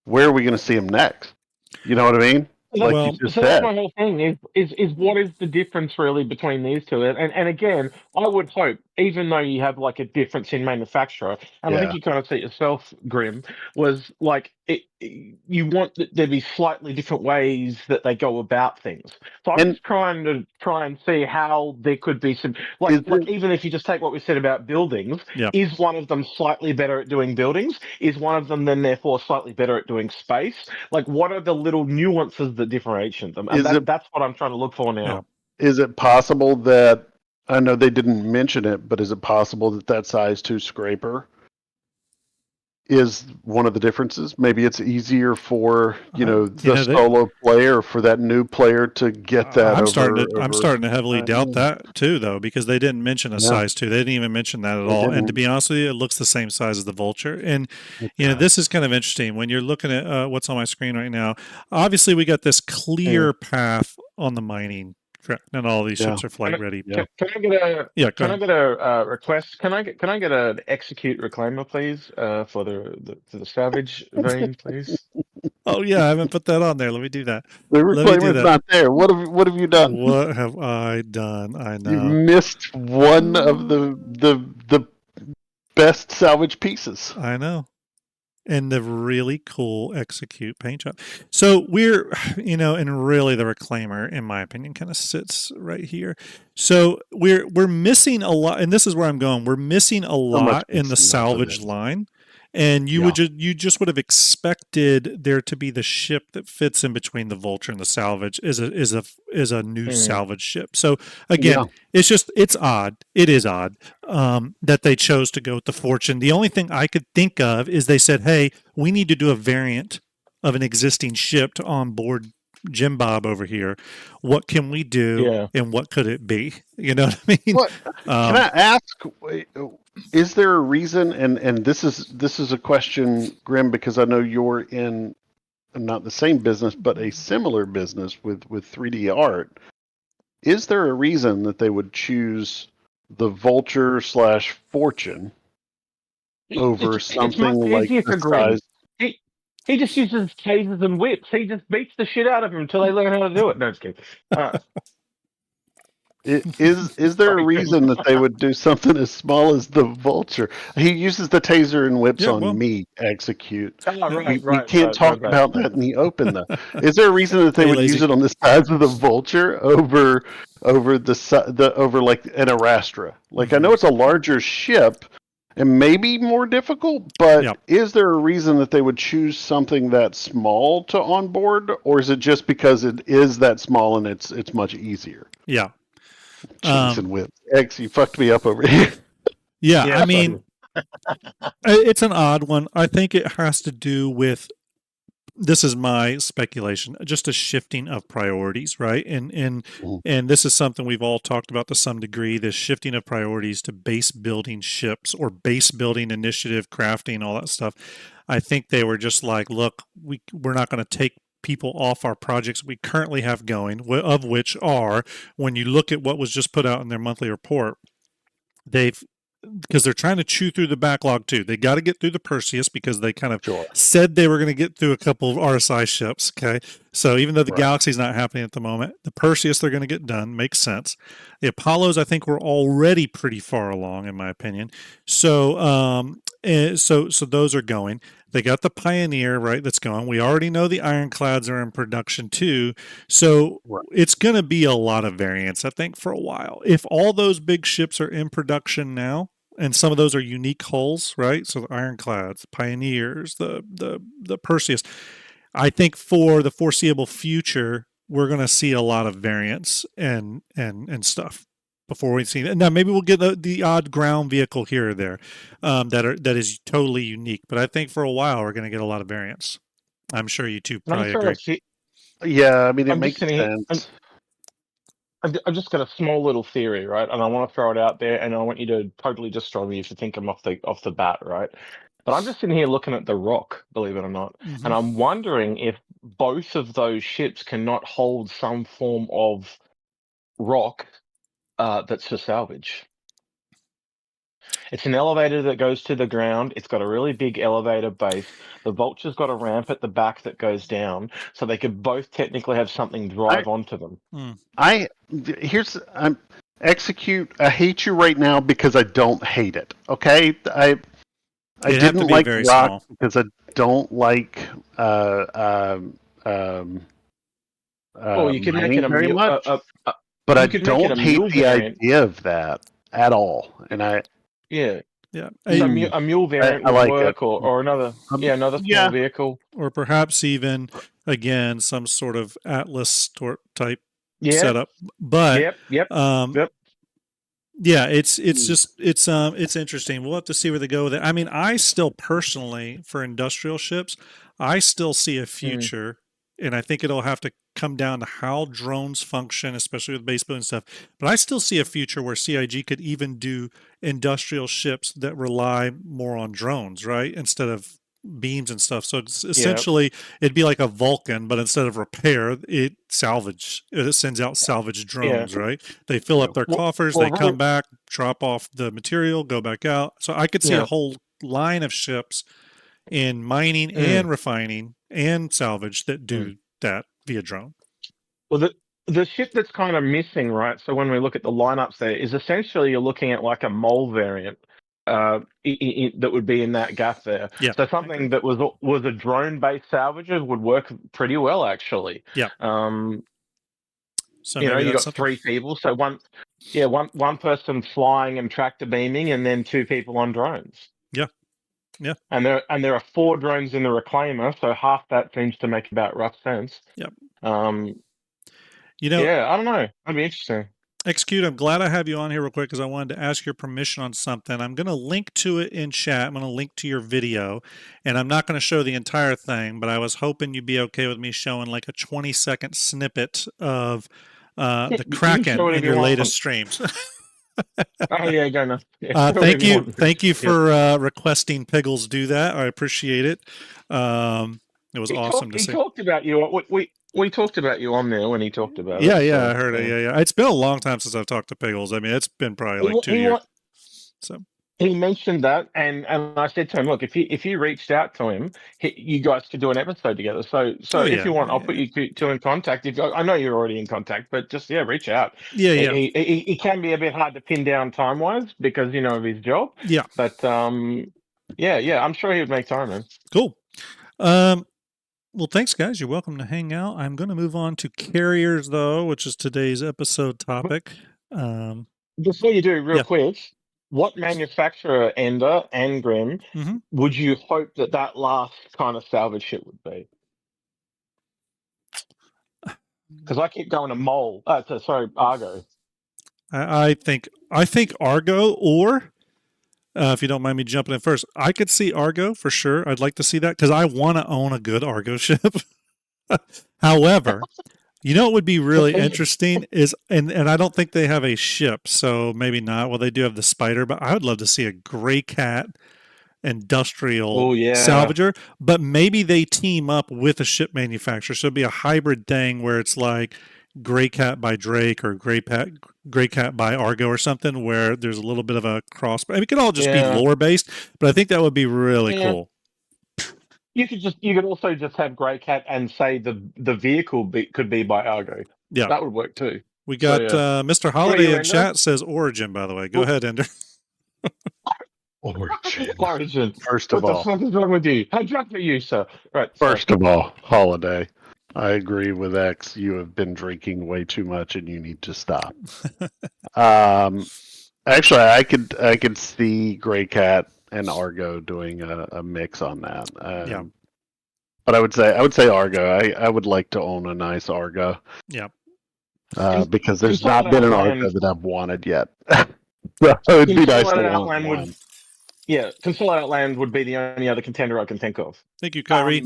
where are we going to see them next? You know what I mean? like Well, you just So that's said. my whole thing is what is the difference really between these two? And again, I would hope, even though you have like a difference in manufacturer, and I think Yeah. you kind of see it yourself, Grim, was like you want there be slightly different ways that they go about things. So I'm And just trying to see how there could be some is like it, even if you just take what we said about buildings, yeah. is one of them slightly better at doing buildings? Is one of them then therefore slightly better at doing space? Like, what are the little nuances that differentiate them? And is it that's what I'm trying to look for Yeah. now. is it possible that, I know they didn't mention it, but is it possible that that size 2 scraper is one of the differences? Maybe it's easier for, the They, solo player, for that new player to get that I'm over starting to heavily doubt yeah, that too, though, because they didn't mention a yeah, size 2. They didn't even mention that at they all. And to didn't. be honest with you, it looks the same size as the Vulture. And It this does. is kind of interesting when you're looking at what's on my screen right now. Obviously, we got this clear path on the mining track, and all these Yeah, ships are flight ready. yeah. Can I get a Yeah, go can I ahead. get a request? Can I get an execute reclaimer, please, for the Salvage vein, please? Oh yeah, I haven't put that on there. Let me do that. The Let me do reclaimer's that. not there. What have you done? What have I done? I You know. missed one of the best salvage pieces. I know. And the really cool execute paint job. So we're, and really the reclaimer, in my opinion, kind of sits right here. So we're missing a lot, and this is where I'm going. We're missing a So much lot in the missing off of salvage this. line. And Yeah. you just would have expected there to be the ship that fits in between the Vulture and the Salvage is a new salvage ship. So again, Yeah. it's odd. It is odd that they chose to go with the Fortune. The only thing I could think of is they said, "Hey, we need to do a variant of an existing ship to onboard Jim Bob over here. What can we do, Yeah. and what could it be?" You know what I mean? What can I ask? Is there a reason? And this is a question, Grim, because I know you're in not the same business, but a similar business with 3D art. Is there a reason that they would choose the Vulture / Fortune over It's something much like easier the for Grim. size? He just uses tasers and whips. He just beats the shit out of them until they learn how to do it. No, just kidding. Is there a Sorry, Grim. reason that they would do something as small as the Vulture? He uses the taser and whips Yeah, on well, me. Execute. Oh, yeah. We can't talk right. about that in the open though. Is there a reason that they Hey, would use lazy. it on the size of the Vulture over over like an Arastra? Like I know it's a larger ship and maybe more difficult, but Yeah. is there a reason that they would choose something that small to onboard, or is it just because it is that small and it's much easier? Yeah. Jason Whip. X, you fucked me up over here. Yeah, Yeah, I mean, it's an odd one. I think it has to do with, this is my speculation, just a shifting of priorities, right? And this is something we've all talked about to some degree, this shifting of priorities to base building ships or base building initiative, crafting, all that stuff. I think they were just like, look, we're not going to take people off our projects we currently have going, of which are, when you look at what was just put out in their monthly report, because they're trying to chew through the backlog too. They got to get through the Perseus because they kind of said they were going to get through a couple of RSI ships. Okay. So even though the Galaxy's not happening at the moment, the Perseus they're going to get done. Makes sense. The Apollos, I think, were already pretty far along, in my opinion. So, so those are going. They got the Pioneer, right? That's going. We already know the Ironclads are in production too. So it's going to be a lot of variants, I think, for a while. If all those big ships are in production now, and some of those are unique hulls, right? So the Ironclads, the Pioneers, the Perseus. I think for the foreseeable future, we're going to see a lot of variants and stuff before we see it. Now maybe we'll get the odd ground vehicle here or there that is totally unique. But I think for a while we're going to get a lot of variants. I'm sure you two probably agree. Yeah, I mean it makes sense. I've just got a small little theory, right? And I want to throw it out there, and I want you to totally destroy me if you think I'm off the bat, right? But I'm just sitting here looking at the Rock, believe it or not, and I'm wondering if both of those ships cannot hold some form of rock that's for salvage. It's an elevator that goes to the ground. It's got a really big elevator base. The Vulture's got a ramp at the back that goes down, so they could both technically have something drive onto them. I'm execute. I hate you right now because I don't hate it. Okay, I didn't like Rock small. because I don't like you could make it very much. But I don't hate the idea of that at all, and so a mule variant would like work, it. or another small vehicle, or perhaps even again some sort of Atlas type setup. But yep. Yeah, it's just it's interesting. We'll have to see where they go with it. I mean, I still personally, for industrial ships, I still see a future, and I think it'll have to come down to how drones function, especially with base building stuff. But I still see a future where CIG could even do industrial ships that rely more on drones, right, instead of beams and stuff. So it's essentially it'd be like a Vulcan, but instead of repair, it sends out salvage drones, right? They fill up their coffers, they come back, drop off the material, go back out. So I could see a whole line of ships in mining and refining and salvage that do that via drone. Well, the ship that's kind of missing, right? So when we look at the lineups there, is essentially you're looking at like a mole variant. That would be in that gap there. Yeah. So something that was a drone-based salvager would work pretty well, actually. Yeah. So you got 3 people. So one person flying and tractor beaming, and then 2 people on drones. Yeah. Yeah. And there are 4 drones in the reclaimer, so half that seems to make about rough sense. Yep. I don't know. That'd be interesting. Execute, I'm glad I have you on here real quick because I wanted to ask your permission on something. I'm going to link to it in chat. I'm going to link to your video, and I'm not going to show the entire thing, but I was hoping you'd be okay with me showing like a 20-second snippet of the Kraken in your latest streams. Oh yeah, go now. Thank you for requesting Piggles do that. I appreciate it. It was awesome to see. He talked about you. We talked about you on there when he talked about it. Yeah, I heard it. Yeah. It's been a long time since I've talked to Piggles. I mean, it's been probably like 2 years. So he mentioned that, and I said to him, look, if you reached out to him, you guys could do an episode together. So if you want, I'll put you two in contact. I know you're already in contact, but just reach out. Yeah. He can be a bit hard to pin down time wise because of his job. Yeah. But I'm sure he would make time, man. Cool. Well, thanks, guys. You're welcome to hang out. I'm going to move on to carriers, though, which is today's episode topic. Before you do, real quick, what manufacturer, Ender and Grim, would you hope that last kind of salvage ship would be? Because I keep going to Mole. Argo. I think Argo, or if you don't mind me jumping in first, I could see Argo for sure. I'd like to see that because I want to own a good Argo ship. However, what would be really interesting is, and I don't think they have a ship, so maybe not. Well, they do have the Spider, but I would love to see a Gray Cat industrial salvager, but maybe they team up with a ship manufacturer. So it'd be a hybrid thing where it's like Gray Cat by Drake or Gray Cat by Argo or something, where there's a little bit of a cross. I mean, it could all just be lore based, but I think that would be really cool. You could also just have Grey Cat and say the vehicle could be by Argo. Yeah, that would work too. We got Mr. Holiday in chat says Origin. By the way, go ahead, Ender. Origin. First of all, what the fuck is wrong with you? How drunk are you, sir? Right. First of all, Holiday. I agree with X. You have been drinking way too much, and you need to stop. Actually, I could see Gray Cat and Argo doing a mix on that. But I would say Argo. I would like to own a nice Argo. Yeah. Because there's not been an Argo that I've wanted yet. So it'd be nice to own one. Consolidated Outland would be the only other contender I can think of. Thank you, Kyrie.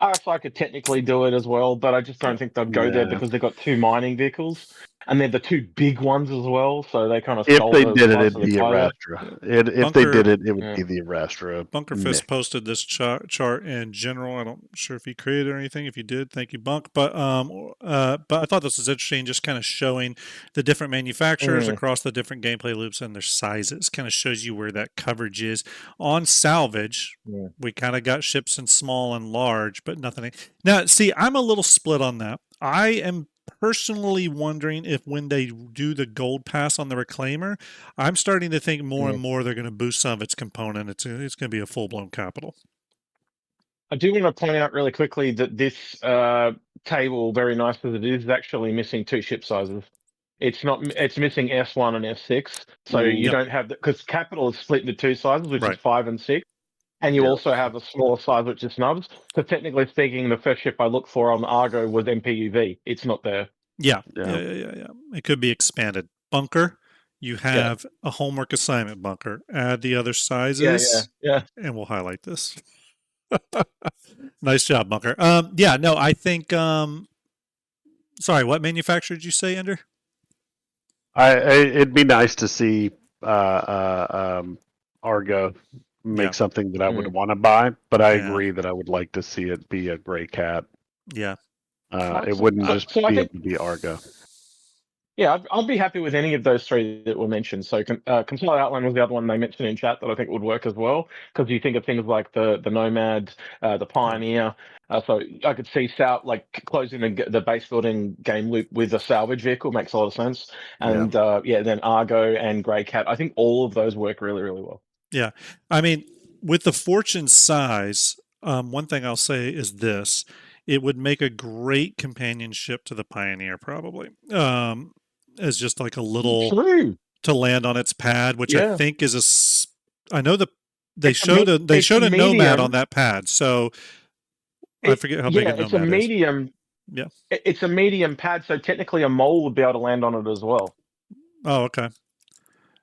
RSI could technically do it as well, but I just don't think they'd go there because they've got 2 mining vehicles. and they're the two big ones as well. So they kind of If stole they the did it, slice it'd of the be pie there. Arastra. If they Bunker- did it, it would Yeah. be the Arastra. Bunker Misc. Fist posted this chart in general. I'm not sure if he created or anything. If you did, thank you, Bunk. But I thought this was interesting, just kind of showing the different manufacturers across the different gameplay loops and their sizes. Kind of shows you where that coverage is. On Salvage, we kind of got ships in small and large, but nothing. Now, see, I'm a little split on that. I am personally wondering if when they do the gold pass on the Reclaimer, I'm starting to think more and more they're going to boost some of its component. It's going to be a full-blown capital. I do want to point out really quickly that this table, very nice as it is actually missing 2 ship sizes. It's not. It's missing S1 and S6, so you don't have because capital is split into 2 sizes, which is 5 and 6, and you also have a smaller size which is snubs. So technically speaking, the first ship I looked for on Argo was MPUV. It's not there. Yeah. It could be expanded. Bunker, you have a homework assignment, Bunker. Add the other sizes. Yeah. And we'll highlight this. Nice job, Bunker. I think. Sorry, what manufacturer did you say, Ender? It'd be nice to see Argo make something that I would want to buy, but I agree that I would like to see it be a gray cat. Yeah. It wouldn't just be able to be Argo. Yeah, I'd be happy with any of those 3 that were mentioned. So Consolid Outline was the other one they mentioned in chat that I think would work as well, because you think of things like the Nomad, the Pioneer. So I could see closing the base building game loop with a salvage vehicle makes a lot of sense. And then Argo and Grey Cat, I think all of those work really, really well. Yeah, I mean, with the Fortune size, one thing I'll say is this: it would make a great companionship to the Pioneer, probably. As just like a little to land on its pad, which I think is I know they showed a Nomad on that pad, so I forget how big a Nomad it's a medium. Is. Yeah, it's a medium pad, so technically a mole would be able to land on it as well. Oh, okay.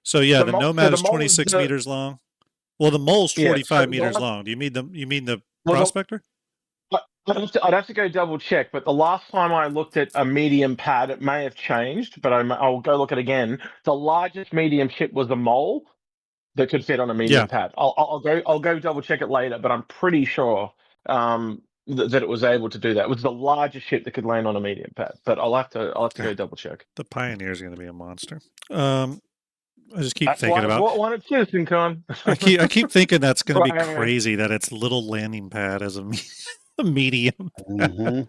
So the Nomad is 26 meters long. Well, the mole's 45 meters long. Do you mean the Prospector? I'd have to go double check, but the last time I looked at a medium pad, it may have changed, but I'll go look at it again. The largest medium ship was a mole that could fit on a medium pad. I'll go double check it later, but I'm pretty sure that it was able to do that. It was the largest ship that could land on a medium pad, but I'll have to go double check. The Pioneer is going to be a monster. I just keep thinking about what it's Citizen Con. I keep thinking that's going to be crazy that it's little landing pad as a medium. Mm-hmm.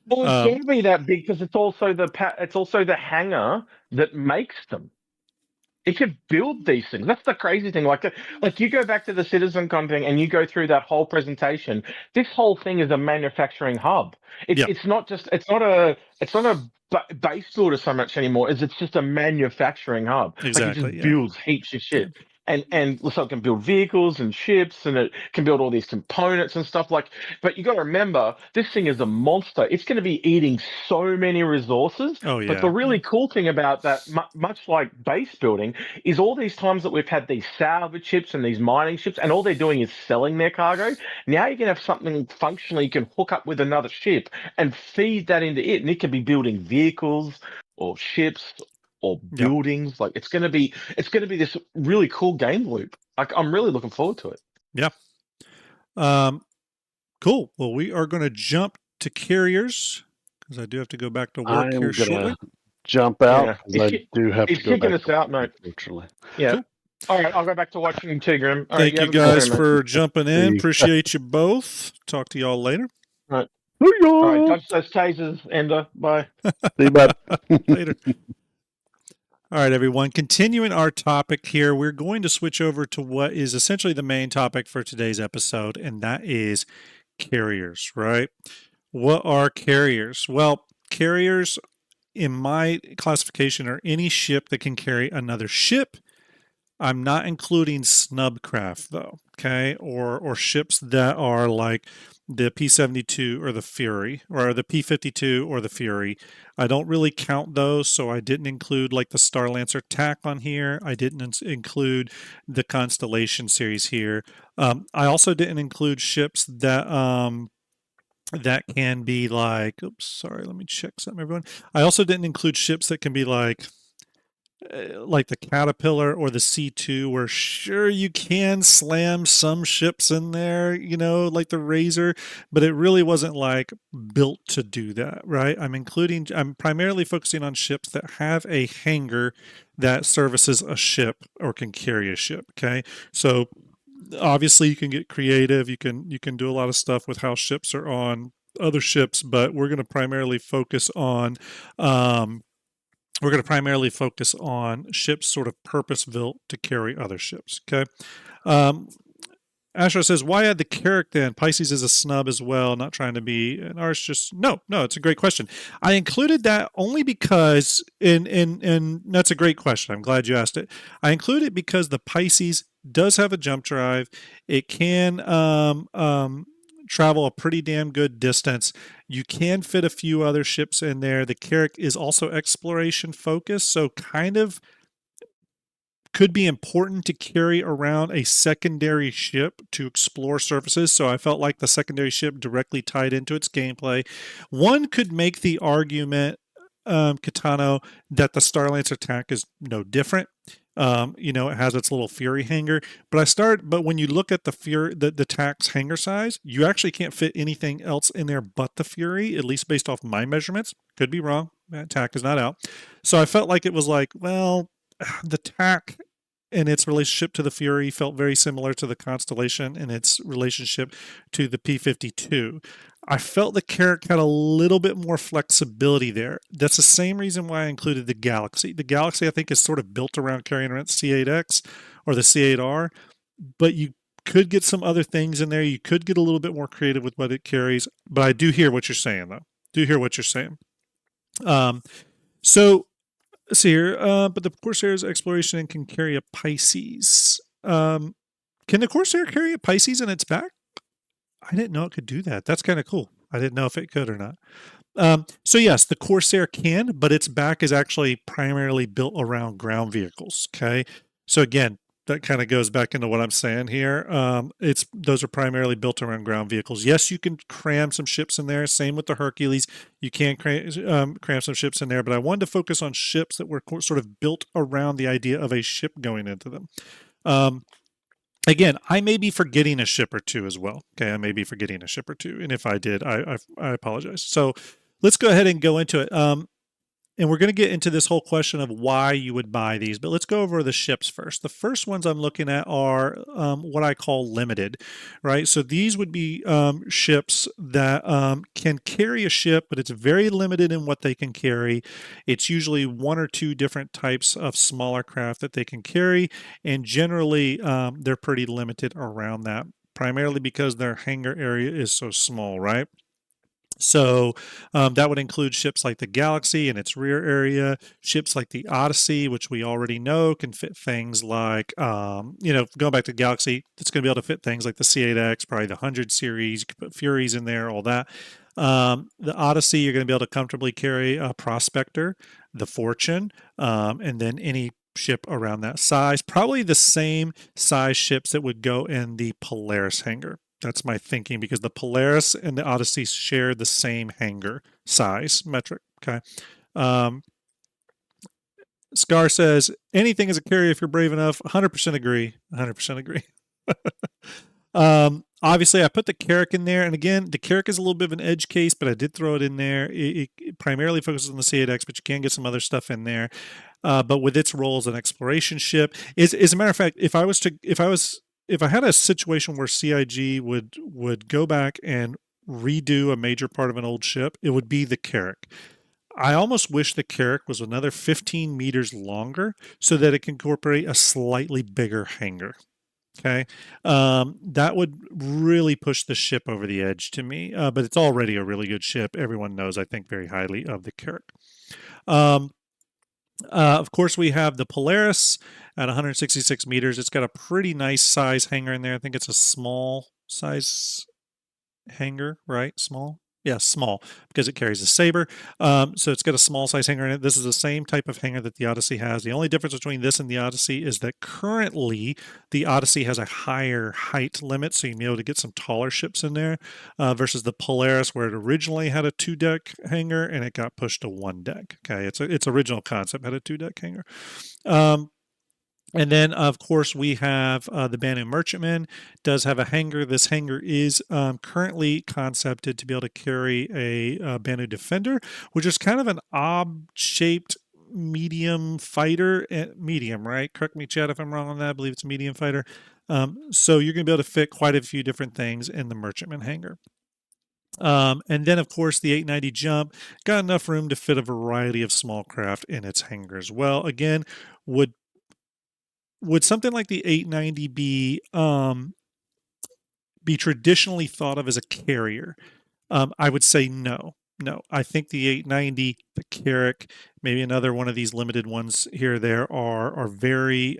Well, it's going to be that big because it's also the hangar that makes them. It could build these things. That's the crazy thing. Like you go back to the Citizen Con thing and you go through that whole presentation. This whole thing is a manufacturing hub. It's not a base builder so much anymore. It's just a manufacturing hub. Exactly. Like it just builds heaps of shit. And so it can build vehicles and ships, and it can build all these components and stuff but you got to remember, this thing is a monster. It's going to be eating so many resources. Oh, yeah. But the really cool thing about that, much like base building, is all these times that we've had these salvage ships and these mining ships, and all they're doing is selling their cargo. Now you can have something functionally you can hook up with another ship and feed that into it, and it can be building vehicles or ships or buildings. Like it's going to be this really cool game loop. I'm really looking forward to it. Yeah. Cool. Well, we are going to jump to carriers because I do have to go back to work here shortly. Jump out. I do have to go back. He's kicking us out, mate. Unfortunately. Yeah. Cool. All right, I'll go back to watching too, Grim. Thank you guys for jumping in. Appreciate you both. Talk to y'all later. All right. All right, dodge those tasers, Ender. Bye. See you, bud. Later. All right, everyone. Continuing our topic here, we're going to switch over to what is essentially the main topic for today's episode, and that is carriers, right? What are carriers? Well, carriers, in my classification, are any ship that can carry another ship. I'm not including snubcraft, though, okay? Or ships that are like the P-72 or the Fury, or the P-52 or the Fury. I don't really count those, so I didn't include like the Starlancer TAC on here. I didn't include the Constellation series here. I also didn't include ships that that can be like, oops, sorry, let me check something, everyone. I also didn't include ships that can be like the Caterpillar or the C2, where sure you can slam some ships in there, like the Razor, but it really wasn't like built to do that, right? I'm primarily focusing on ships that have a hangar that services a ship or can carry a ship. Okay, so obviously you can get creative. You can do a lot of stuff with how ships are on other ships, but we're going to primarily focus on ships sort of purpose-built to carry other ships. Okay. Asher says, why add the Carrack then? Pisces is a snub as well, not trying to be an arse. Just no, it's a great question. I included that only because and that's a great question. I'm glad you asked it. I included it because the Pisces does have a jump drive. It can travel a pretty damn good distance. You can fit a few other ships in there. The Carrack is also exploration focused, so kind of could be important to carry around a secondary ship to explore surfaces. So I felt like the secondary ship directly tied into its gameplay. One could make the argument, Katano, that the Starlancer attack is no different. It has its little Fury hangar, but when you look at the TAC's hangar size, you actually can't fit anything else in there but the Fury, at least based off my measurements. Could be wrong. That TAC is not out. So I felt like it was like, well, the TAC and its relationship to the Fury felt very similar to the Constellation and its relationship to the P-52. I felt the Carrack had a little bit more flexibility there. That's the same reason why I included the Galaxy. The Galaxy, I think, is sort of built around carrying around C8X or the C8R, but you could get some other things in there. You could get a little bit more creative with what it carries, but I do hear what you're saying, though. So let's see here. But the Corsair's exploration and can carry a Pisces. Can the Corsair carry a Pisces in its back? I didn't know it could do that. That's kind of cool. I didn't know if it could or not. So yes, the Corsair can, but its back is actually primarily built around ground vehicles. Okay. So again, that kind of goes back into what I'm saying here. Those are primarily built around ground vehicles. Yes, you can cram some ships in there. Same with the Hercules. You can cram some ships in there, but I wanted to focus on ships that were sort of built around the idea of a ship going into them. Again, I may be forgetting a ship or two as well. Okay, I may be forgetting a ship or two, and if I did, I apologize. So let's go ahead and go into it. And we're going to get into this whole question of why you would buy these, but let's go over the ships first. The first ones I'm looking at are what I call limited, right? So these would be ships that can carry a ship, but it's very limited in what they can carry. It's usually one or two different types of smaller craft that they can carry, and generally they're pretty limited around that, primarily because their hangar area is so small, right? So that would include ships like the Galaxy and its rear area, ships like the Odyssey, which we already know can fit things like, going back to Galaxy, it's going to be able to fit things like the C8X, probably the 100 series. You could put Furies in there, all that. The Odyssey, you're going to be able to comfortably carry a Prospector, the Fortune, and then any ship around that size. Probably the same size ships that would go in the Polaris hangar. That's my thinking, because the Polaris and the Odyssey share the same hangar size metric. Okay. Scar says, anything is a carrier if you're brave enough. 100% agree. 100% agree. Obviously, I put the Carrack in there. And again, the Carrack is a little bit of an edge case, but I did throw it in there. It primarily focuses on the C8X, but you can get some other stuff in there. But with its role as an exploration ship, as a matter of fact, if I had a situation where CIG would go back and redo a major part of an old ship, it would be the Carrack. I almost wish the Carrack was another 15 meters longer so that it can incorporate a slightly bigger hangar. Okay. That would really push the ship over the edge to me, but it's already a really good ship. Everyone knows, I think, very highly of the Carrack. Of course, we have the Polaris at 166 meters. It's got a pretty nice size hangar in there. I think it's a small size hangar, right? Small. Yeah, small, because it carries a saber. So it's got a small size hanger in it. This is the same type of hanger that the Odyssey has. The only difference between this and the Odyssey is that currently the Odyssey has a higher height limit, so you can be able to get some taller ships in there, versus the Polaris, where it originally had a 2-deck hanger and it got pushed to 1 deck. Okay, its original concept had a 2-deck hanger. And then, of course, we have the Banu Merchantman. Does have a hanger. This hanger is currently concepted to be able to carry a Banu Defender, which is kind of an odd-shaped medium fighter. Medium, right? Correct me, Chad, if I'm wrong on that. I believe it's a medium fighter. So you're going to be able to fit quite a few different things in the Merchantman hanger. And then, of course, the 890 Jump got enough room to fit a variety of small craft in its hanger as well. Again, would something like the 890 be traditionally thought of as a carrier? I would say no. No, I think the 890, the Carrack, maybe another one of these limited ones here or there are very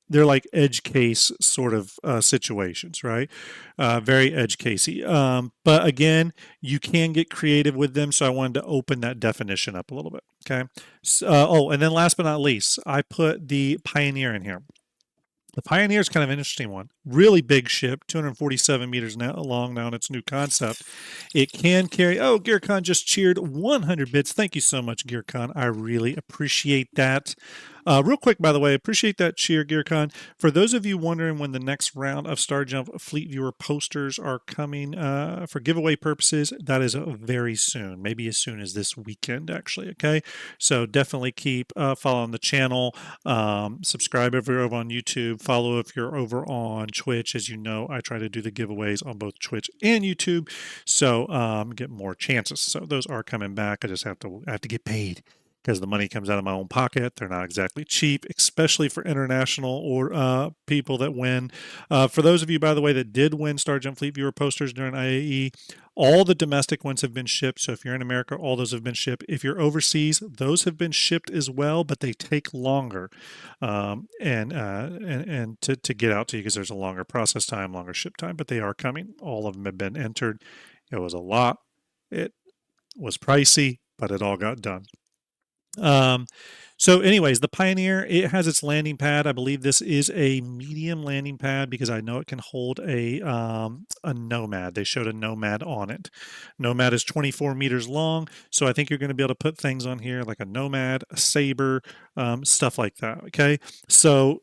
they're like edge case sort of situations, right? Very edge casey. But again, you can get creative with them, so I wanted to open that definition up a little bit. Okay. So, and then last but not least, I put the Pioneer in here. The Pioneer is kind of an interesting one. Really big ship, 247 meters long now in its new concept. It can carry, oh, GearCon just cheered 100 bits. Thank you so much, GearCon. I really appreciate that. Real quick, by the way, appreciate that cheer, GearCon. For those of you wondering when the next round of Starjump Fleet Viewer posters are coming for giveaway purposes, that is very soon, maybe as soon as this weekend, actually, okay? So definitely keep following the channel. Subscribe if you're over on YouTube. Follow if you're over on Twitch. As you know, I try to do the giveaways on both Twitch and YouTube, so get more chances. So those are coming back. I just have to get paid, because the money comes out of my own pocket. They're not exactly cheap, especially for international or people that win. For those of you, by the way, that did win Starjump Fleet Viewer posters during IAE, all the domestic ones have been shipped. So if you're in America, all those have been shipped. If you're overseas, those have been shipped as well, but they take longer and to get out to you, because there's a longer process time, longer ship time, but they are coming. All of them have been entered. It was a lot. It was pricey, but it all got done. So anyways, the Pioneer, it has its landing pad. I believe this is a medium landing pad, because I know it can hold a Nomad. They showed a Nomad on it. Nomad is 24 meters long, so I think you're going to be able to put things on here like a Nomad, a Saber, stuff like that. Okay, so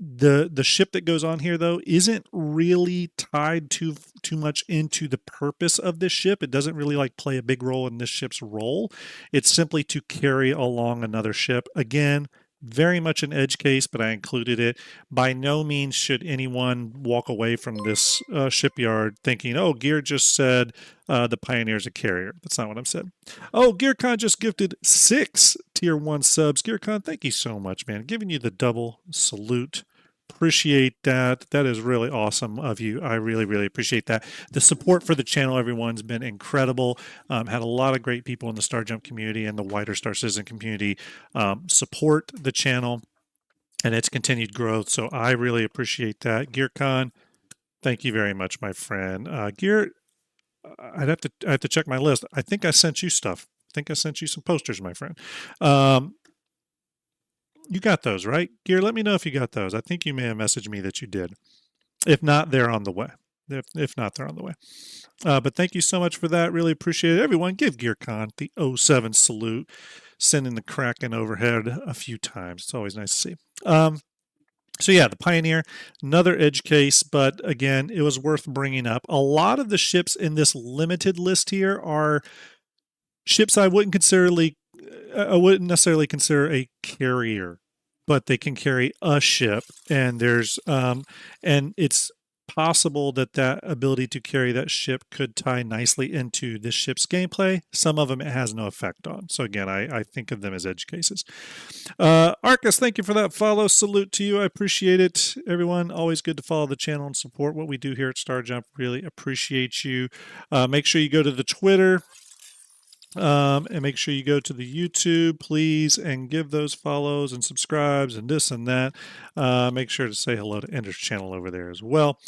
the ship that goes on here, though, isn't really tied too much into the purpose of this ship. It doesn't really like play a big role in this ship's role. It's simply to carry along another ship. Again, very much an edge case, but I included it. By no means should anyone walk away from this shipyard thinking, oh, Gear just said the Pioneer's a carrier. That's not what I've said. Oh, GearCon just gifted 6 tier 1 subs. GearCon, thank you so much, man. Giving you the double salute. Appreciate that. That is really awesome of you. I really, really appreciate that. The support for the channel, everyone's been incredible. Had a lot of great people in the Starjump community and the wider Star Citizen community support the channel and its continued growth. So I really appreciate that. GearCon, thank you very much, my friend. Gear, I have to check my list. I think I sent you stuff. I think I sent you some posters, my friend. You got those, right? Gear, let me know if you got those. I think you may have messaged me that you did. If not, they're on the way. If not, they're on the way. But thank you so much for that. Really appreciate it. Everyone, give GearCon the 07 salute. Sending the Kraken overhead a few times. It's always nice to see. So yeah, the Pioneer, another edge case, but again, it was worth bringing up. A lot of the ships in this limited list here are ships I wouldn't necessarily consider a carrier, but they can carry a ship, and there's and it's possible that that ability to carry that ship could tie nicely into this ship's gameplay. Some of them it has no effect on. So again, I think of them as edge cases. Arcus, thank you for that follow. Salute to you. I appreciate it. Everyone, always good to follow the channel and support what we do here at Starjump. Really appreciate you. Make sure you go to the Twitter. And make sure you go to the YouTube, please, and give those follows and subscribes and this and that. Make sure to say hello to Ender's channel over there as well.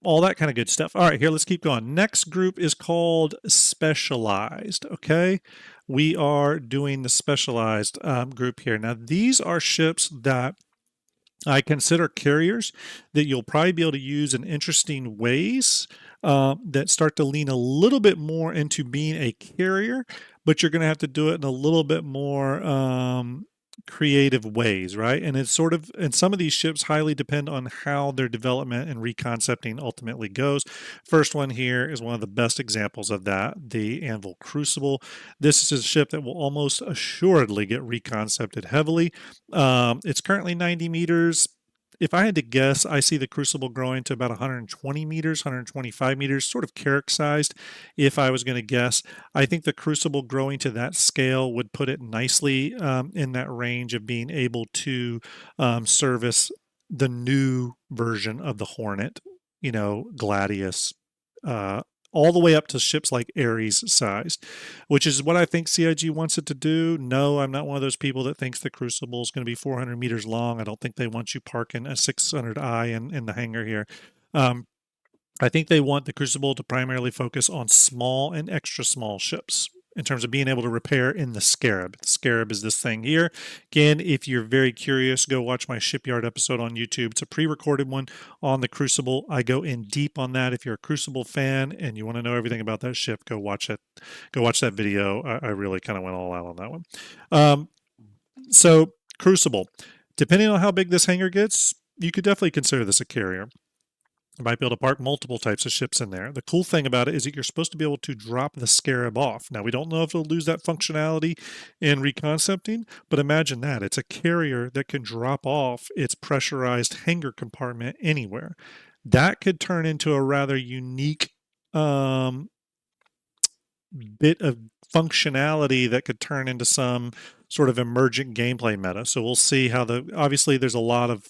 all that kind of good stuff. All right, here, let's keep going. Next group is called Specialized. Okay, we are doing the Specialized group here. Now, these are ships that I consider carriers that you'll probably be able to use in interesting ways that start to lean a little bit more into being a carrier, but you're going to have to do it in a little bit more creative ways, right? And it's sort of, and some of these ships highly depend on how their development and reconcepting ultimately goes. First one here is one of the best examples of that, the Anvil Crucible. This is a ship that will almost assuredly get reconcepted heavily. It's currently 90 meters. If I had to guess, I see the Crucible growing to about 120 meters, 125 meters, sort of Carrack sized. If I was going to guess, I think the Crucible growing to that scale would put it nicely in that range of being able to service the new version of the Hornet, Gladius, all the way up to ships like Ares sized, which is what I think CIG wants it to do. No, I'm not one of those people that thinks the Crucible is going to be 400 meters long. I don't think they want you parking a 600i in the hangar here. I think they want the Crucible to primarily focus on small and extra small ships in terms of being able to repair in the Scarab. The Scarab is this thing here. Again, if you're very curious, go watch my Shipyard episode on YouTube. It's a pre-recorded one on the Crucible. I go in deep on that. If you're a Crucible fan and you want to know everything about that ship, go watch it. Go watch that video. I really kind of went all out on that one. So Crucible, depending on how big this hangar gets, you could definitely consider this a carrier. You might be able to park multiple types of ships in there. The cool thing about it is that you're supposed to be able to drop the Scarab off. Now, we don't know if it'll lose that functionality in reconcepting, but imagine that. It's a carrier that can drop off its pressurized hangar compartment anywhere. That could turn into a rather unique bit of functionality that could turn into some sort of emergent gameplay meta. So we'll see how obviously there's a lot of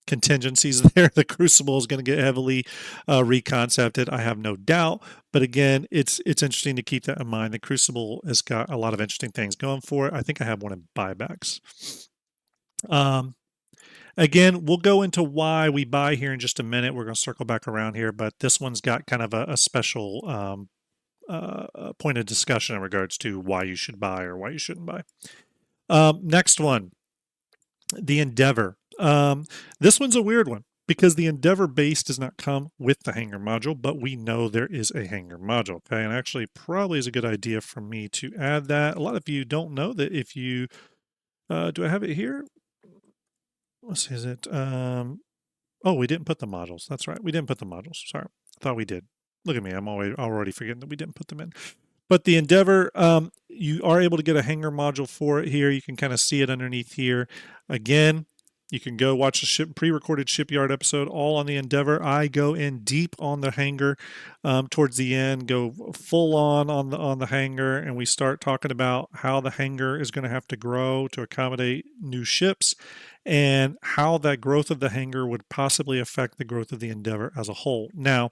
contingencies there. The Crucible is going to get heavily reconcepted, I have no doubt. But again, it's interesting to keep that in mind. The Crucible has got a lot of interesting things going for it. I think I have one in buybacks. Again, we'll go into why we buy here in just a minute. We're going to circle back around here, but this one's got kind of a special point of discussion in regards to why you should buy or why you shouldn't buy. Next one, the Endeavor. This one's a weird one because the Endeavor base does not come with the hangar module, but we know there is a hangar module. Okay, and actually probably is a good idea for me to add that. A lot of you don't know that if you do I have it here? What is it? Oh, we didn't put the modules. That's right, we didn't put the modules. Sorry, I thought we did. Look at me, I'm already forgetting that we didn't put them in. But the Endeavor, you are able to get a hangar module for it here. You can kind of see it underneath here. Again, you can go watch the pre-recorded Shipyard episode all on the Endeavor. I go in deep on the hangar towards the end, go full on the hangar, and we start talking about how the hangar is going to have to grow to accommodate new ships and how that growth of the hangar would possibly affect the growth of the Endeavor as a whole. Now,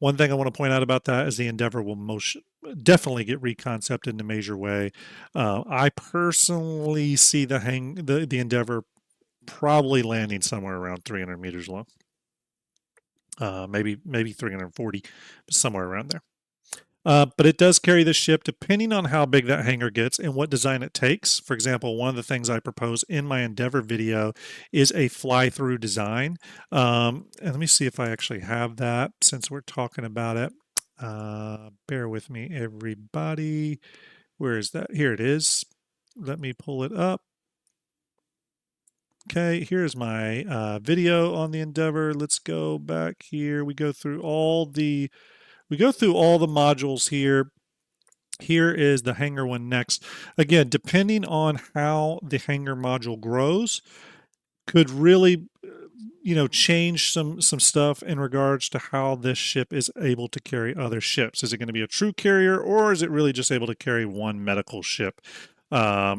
one thing I want to point out about that is the Endeavor will definitely get reconcepted in a major way. I personally see the Endeavor probably landing somewhere around 300 meters long. Maybe 340, somewhere around there. But it does carry the ship depending on how big that hangar gets and what design it takes. For example, one of the things I propose in my Endeavor video is a fly-through design. And let me see if I actually have that since we're talking about it. Bear with me, everybody. Where is that? Here it is. Let me pull it up. Okay, here's my video on the Endeavor. Let's go back here. We go through all the modules here. Here is the hangar one next. Again, depending on how the hangar module grows, could really change some stuff in regards to how this ship is able to carry other ships. Is it going to be a true carrier, or is it really just able to carry one medical ship? For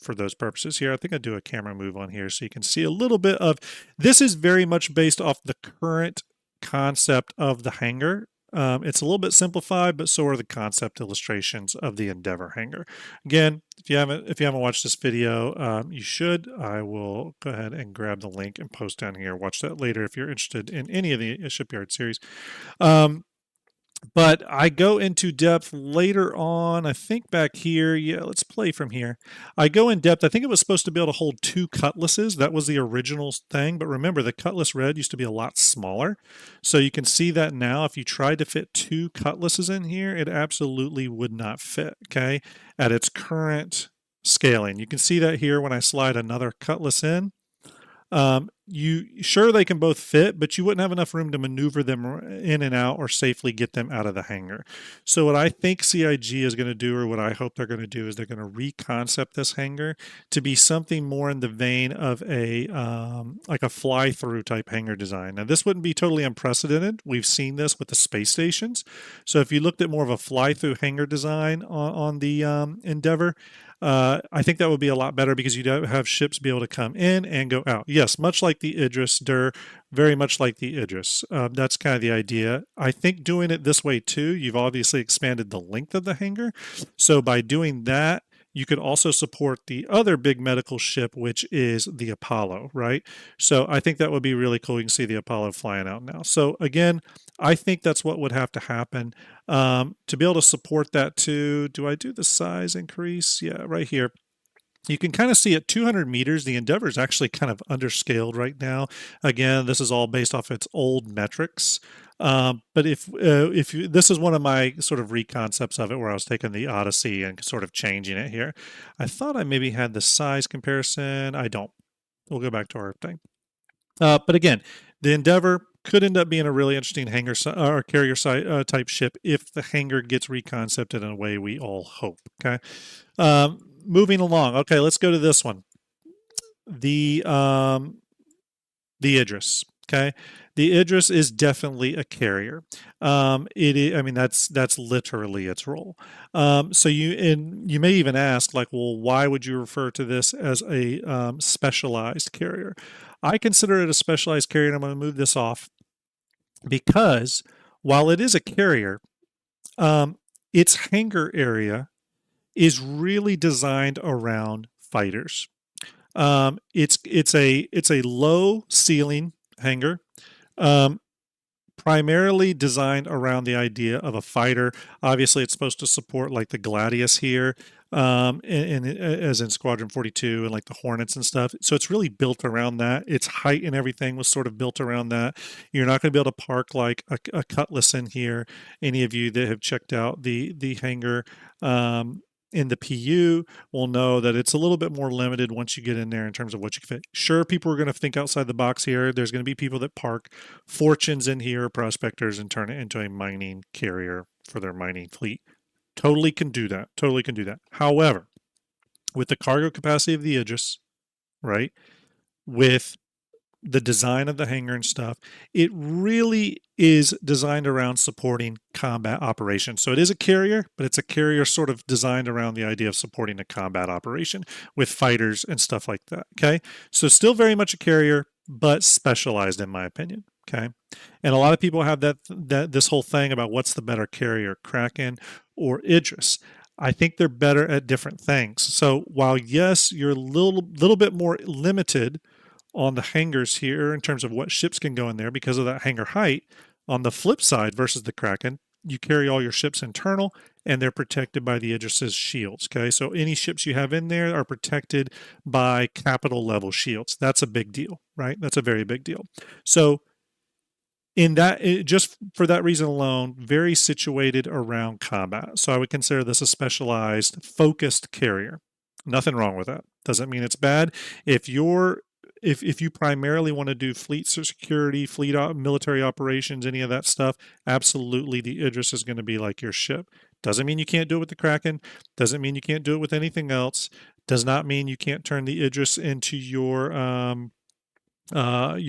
those purposes here. I think I do a camera move on here so you can see a little bit of this. Is very much based off the current concept of the hangar It's a little bit simplified, but so are the concept illustrations of the Endeavor hangar. Again, if you haven't watched this video, you should. I will go ahead and grab the link and post down here. Watch that later if you're interested in any of the Shipyard series. But I go into depth later on. I think back here. Yeah, let's play from here. I go in depth. I think it was supposed to be able to hold 2 cutlasses. That was the original thing. But remember, the Cutlass Red used to be a lot smaller. So you can see that now. If you tried to fit 2 cutlasses in here, it absolutely would not fit, okay, at its current scaling. You can see that here when I slide another cutlass in. Sure they can both fit, but you wouldn't have enough room to maneuver them in and out or safely get them out of the hangar. So what I think CIG is going to do, or what I hope they're going to do, is they're going to reconcept this hangar to be something more in the vein of a like a fly-through type hangar design. Now this wouldn't be totally unprecedented. We've seen this with the space stations. So if you looked at more of a fly-through hangar design on the Endeavor, I think that would be a lot better because you'd have ships be able to come in and go out. Yes, much like the Idris, very much like the Idris. That's kind of the idea. I think doing it this way too, you've obviously expanded the length of the hangar. So by doing that, you could also support the other big medical ship, which is the Apollo, right? So I think that would be really cool. You can see the Apollo flying out now. So again, I think that's what would have to happen to be able to support that too. Do I do the size increase? Yeah, right here. You can kind of see at 200 meters, the Endeavor is actually kind of underscaled right now. Again, this is all based off its old metrics. But if this is one of my sort of reconcepts of it, where I was taking the Odyssey and sort of changing it here. I thought I maybe had the size comparison. I don't. We'll go back to our thing. But again, the Endeavor could end up being a really interesting hangar or carrier type ship if the hangar gets reconcepted in a way we all hope. Okay. Moving along. Okay, let's go to this one. The Idris. Okay, the Idris is definitely a carrier. I mean, that's literally its role. So you may even ask, like, well, why would you refer to this as a specialized carrier? I consider it a specialized carrier, and I'm going to move this off because while it is a carrier, its hangar area is really designed around fighters. It's a low ceiling hangar, primarily designed around the idea of a fighter. Obviously, it's supposed to support like the Gladius here, as in Squadron 42 and like the Hornets and stuff. So it's really built around that. Its height and everything was sort of built around that. You're not going to be able to park like a Cutlass in here. Any of you that have checked out the hangar in the PU will know that it's a little bit more limited once you get in there in terms of what you can fit. Sure, people are going to think outside the box here. There's going to be people that park Fortunes in here, prospectors, and turn it into a mining carrier for their mining fleet. Totally can do that. Totally can do that. However, with the cargo capacity of the Idris, right, with the design of the hangar and stuff, it really is designed around supporting combat operations. So it is a carrier, but it's a carrier sort of designed around the idea of supporting a combat operation with fighters and stuff like that. Okay. So still very much a carrier, but specialized in my opinion. Okay. And a lot of people have that this whole thing about what's the better carrier, Kraken or Idris. I think they're better at different things. So while yes, you're a little bit more limited on the hangars here in terms of what ships can go in there because of that hangar height, on the flip side versus the Kraken, you carry all your ships internal and they're protected by the Idris's shields. Okay, so any ships you have in there are protected by capital level shields. That's a big deal, right? That's a very big deal. So just for that reason alone, very situated around combat. So I would consider this a specialized, focused carrier. Nothing wrong with that. Doesn't mean it's bad. If you primarily want to do fleet security, military operations, any of that stuff, absolutely the Idris is going to be like your ship. Doesn't mean you can't do it with the Kraken. Doesn't mean you can't do it with anything else. Does not mean you can't turn the Idris into your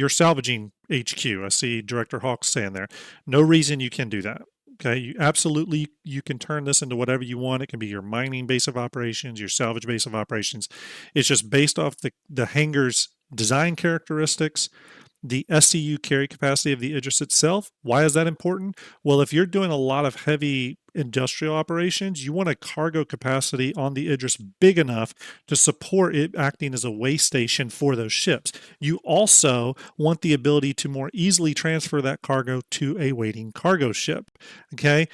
salvaging HQ. I see Director Hawks saying there. No reason you can do that. Okay, you can turn this into whatever you want. It can be your mining base of operations, your salvage base of operations. It's just based off the hangar's design characteristics, the SCU carry capacity of the Idris itself. Why is that important? Well, if you're doing a lot of heavy industrial operations, you want a cargo capacity on the Idris big enough to support it acting as a way station for those ships. You also want the ability to more easily transfer that cargo to a waiting cargo ship. Okay.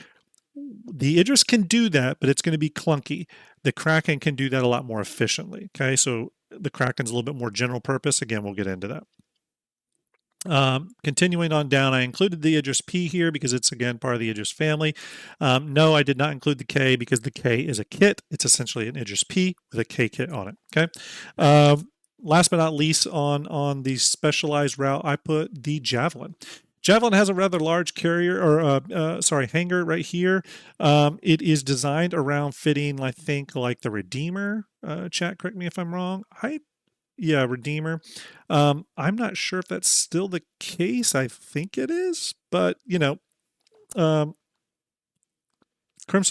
The Idris can do that, but it's going to be clunky. The Kraken can do that a lot more efficiently. Okay. So the Kraken's a little bit more general purpose. Again, we'll get into that. Continuing on down, I included the Idris P here because it's again part of the Idris family. No, I did not include the K because the K is a kit. It's essentially an Idris P with a K kit on it. Okay. Last but not least, on the specialized route, I put the Javelin. Javelin has a rather large carrier, or hangar right here. It is designed around fitting, I think, like the Redeemer. Chat, correct me if I'm wrong. Yeah, Redeemer. I'm not sure if that's still the case. I think it is, but Crimson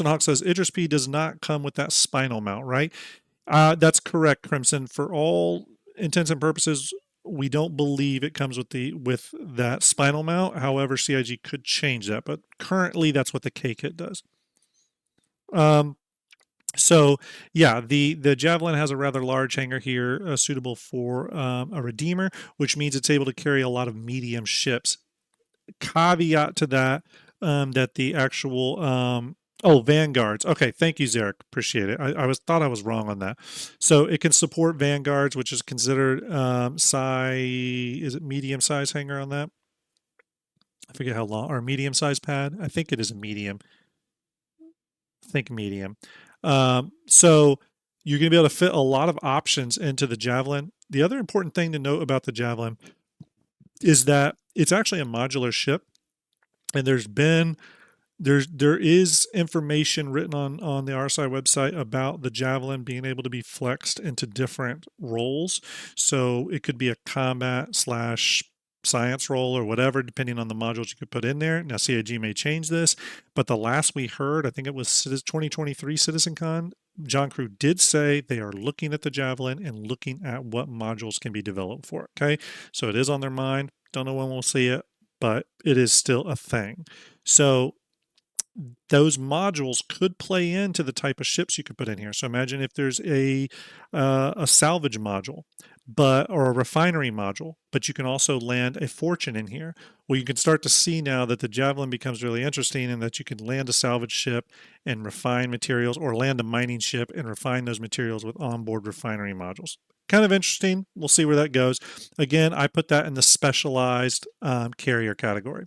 Hawk says Idris P does not come with that spinal mount, right? That's correct, Crimson. For all intents and purposes, we don't believe it comes with that spinal mount. However, CIG could change that, but currently that's what the K kit does. So yeah, the Javelin has a rather large hangar here, suitable for a Redeemer, which means it's able to carry a lot of medium ships. Caveat to that, that the actual Vanguards. Okay, thank you, Zarek. Appreciate it. I thought I was wrong on that. So it can support Vanguards, which is considered is it medium size hangar on that? I forget how long, or medium size pad. I think it is a medium. Think medium. So you're going to be able to fit a lot of options into the Javelin. The other important thing to note about the Javelin is that it's actually a modular ship, and there is information written on the RSI website about the Javelin being able to be flexed into different roles. So it could be a combat / science role or whatever, depending on the modules you could put in there. Now, CIG may change this, but the last we heard, I think it was 2023 CitizenCon, John Crew did say they are looking at the Javelin and looking at what modules can be developed for it. Okay, so it is on their mind. Don't know when we'll see it, but it is still a thing. So those modules could play into the type of ships you could put in here. So imagine if there's a salvage module, or a refinery module, but you can also land a Fortune in here. Well, you can start to see now that the Javelin becomes really interesting, and that you can land a salvage ship and refine materials, or land a mining ship and refine those materials with onboard refinery modules. Kind of interesting. We'll see where that goes. Again, I put that in the specialized carrier category.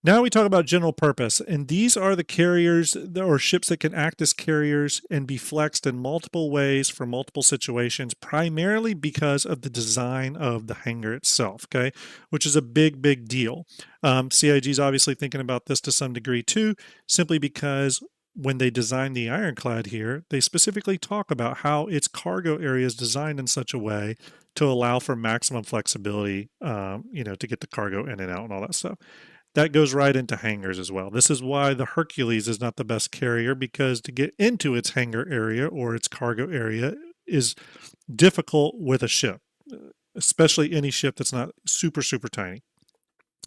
Now we talk about general purpose, and these are the carriers or ships that can act as carriers and be flexed in multiple ways for multiple situations, primarily because of the design of the hangar itself, okay, which is a big, big deal. CIG is obviously thinking about this to some degree too, simply because when they designed the Ironclad here, they specifically talk about how its cargo area is designed in such a way to allow for maximum flexibility, to get the cargo in and out and all that stuff. That goes right into hangars as well. This is why the Hercules is not the best carrier, because to get into its hangar area or its cargo area is difficult with a ship, especially any ship that's not super, super tiny.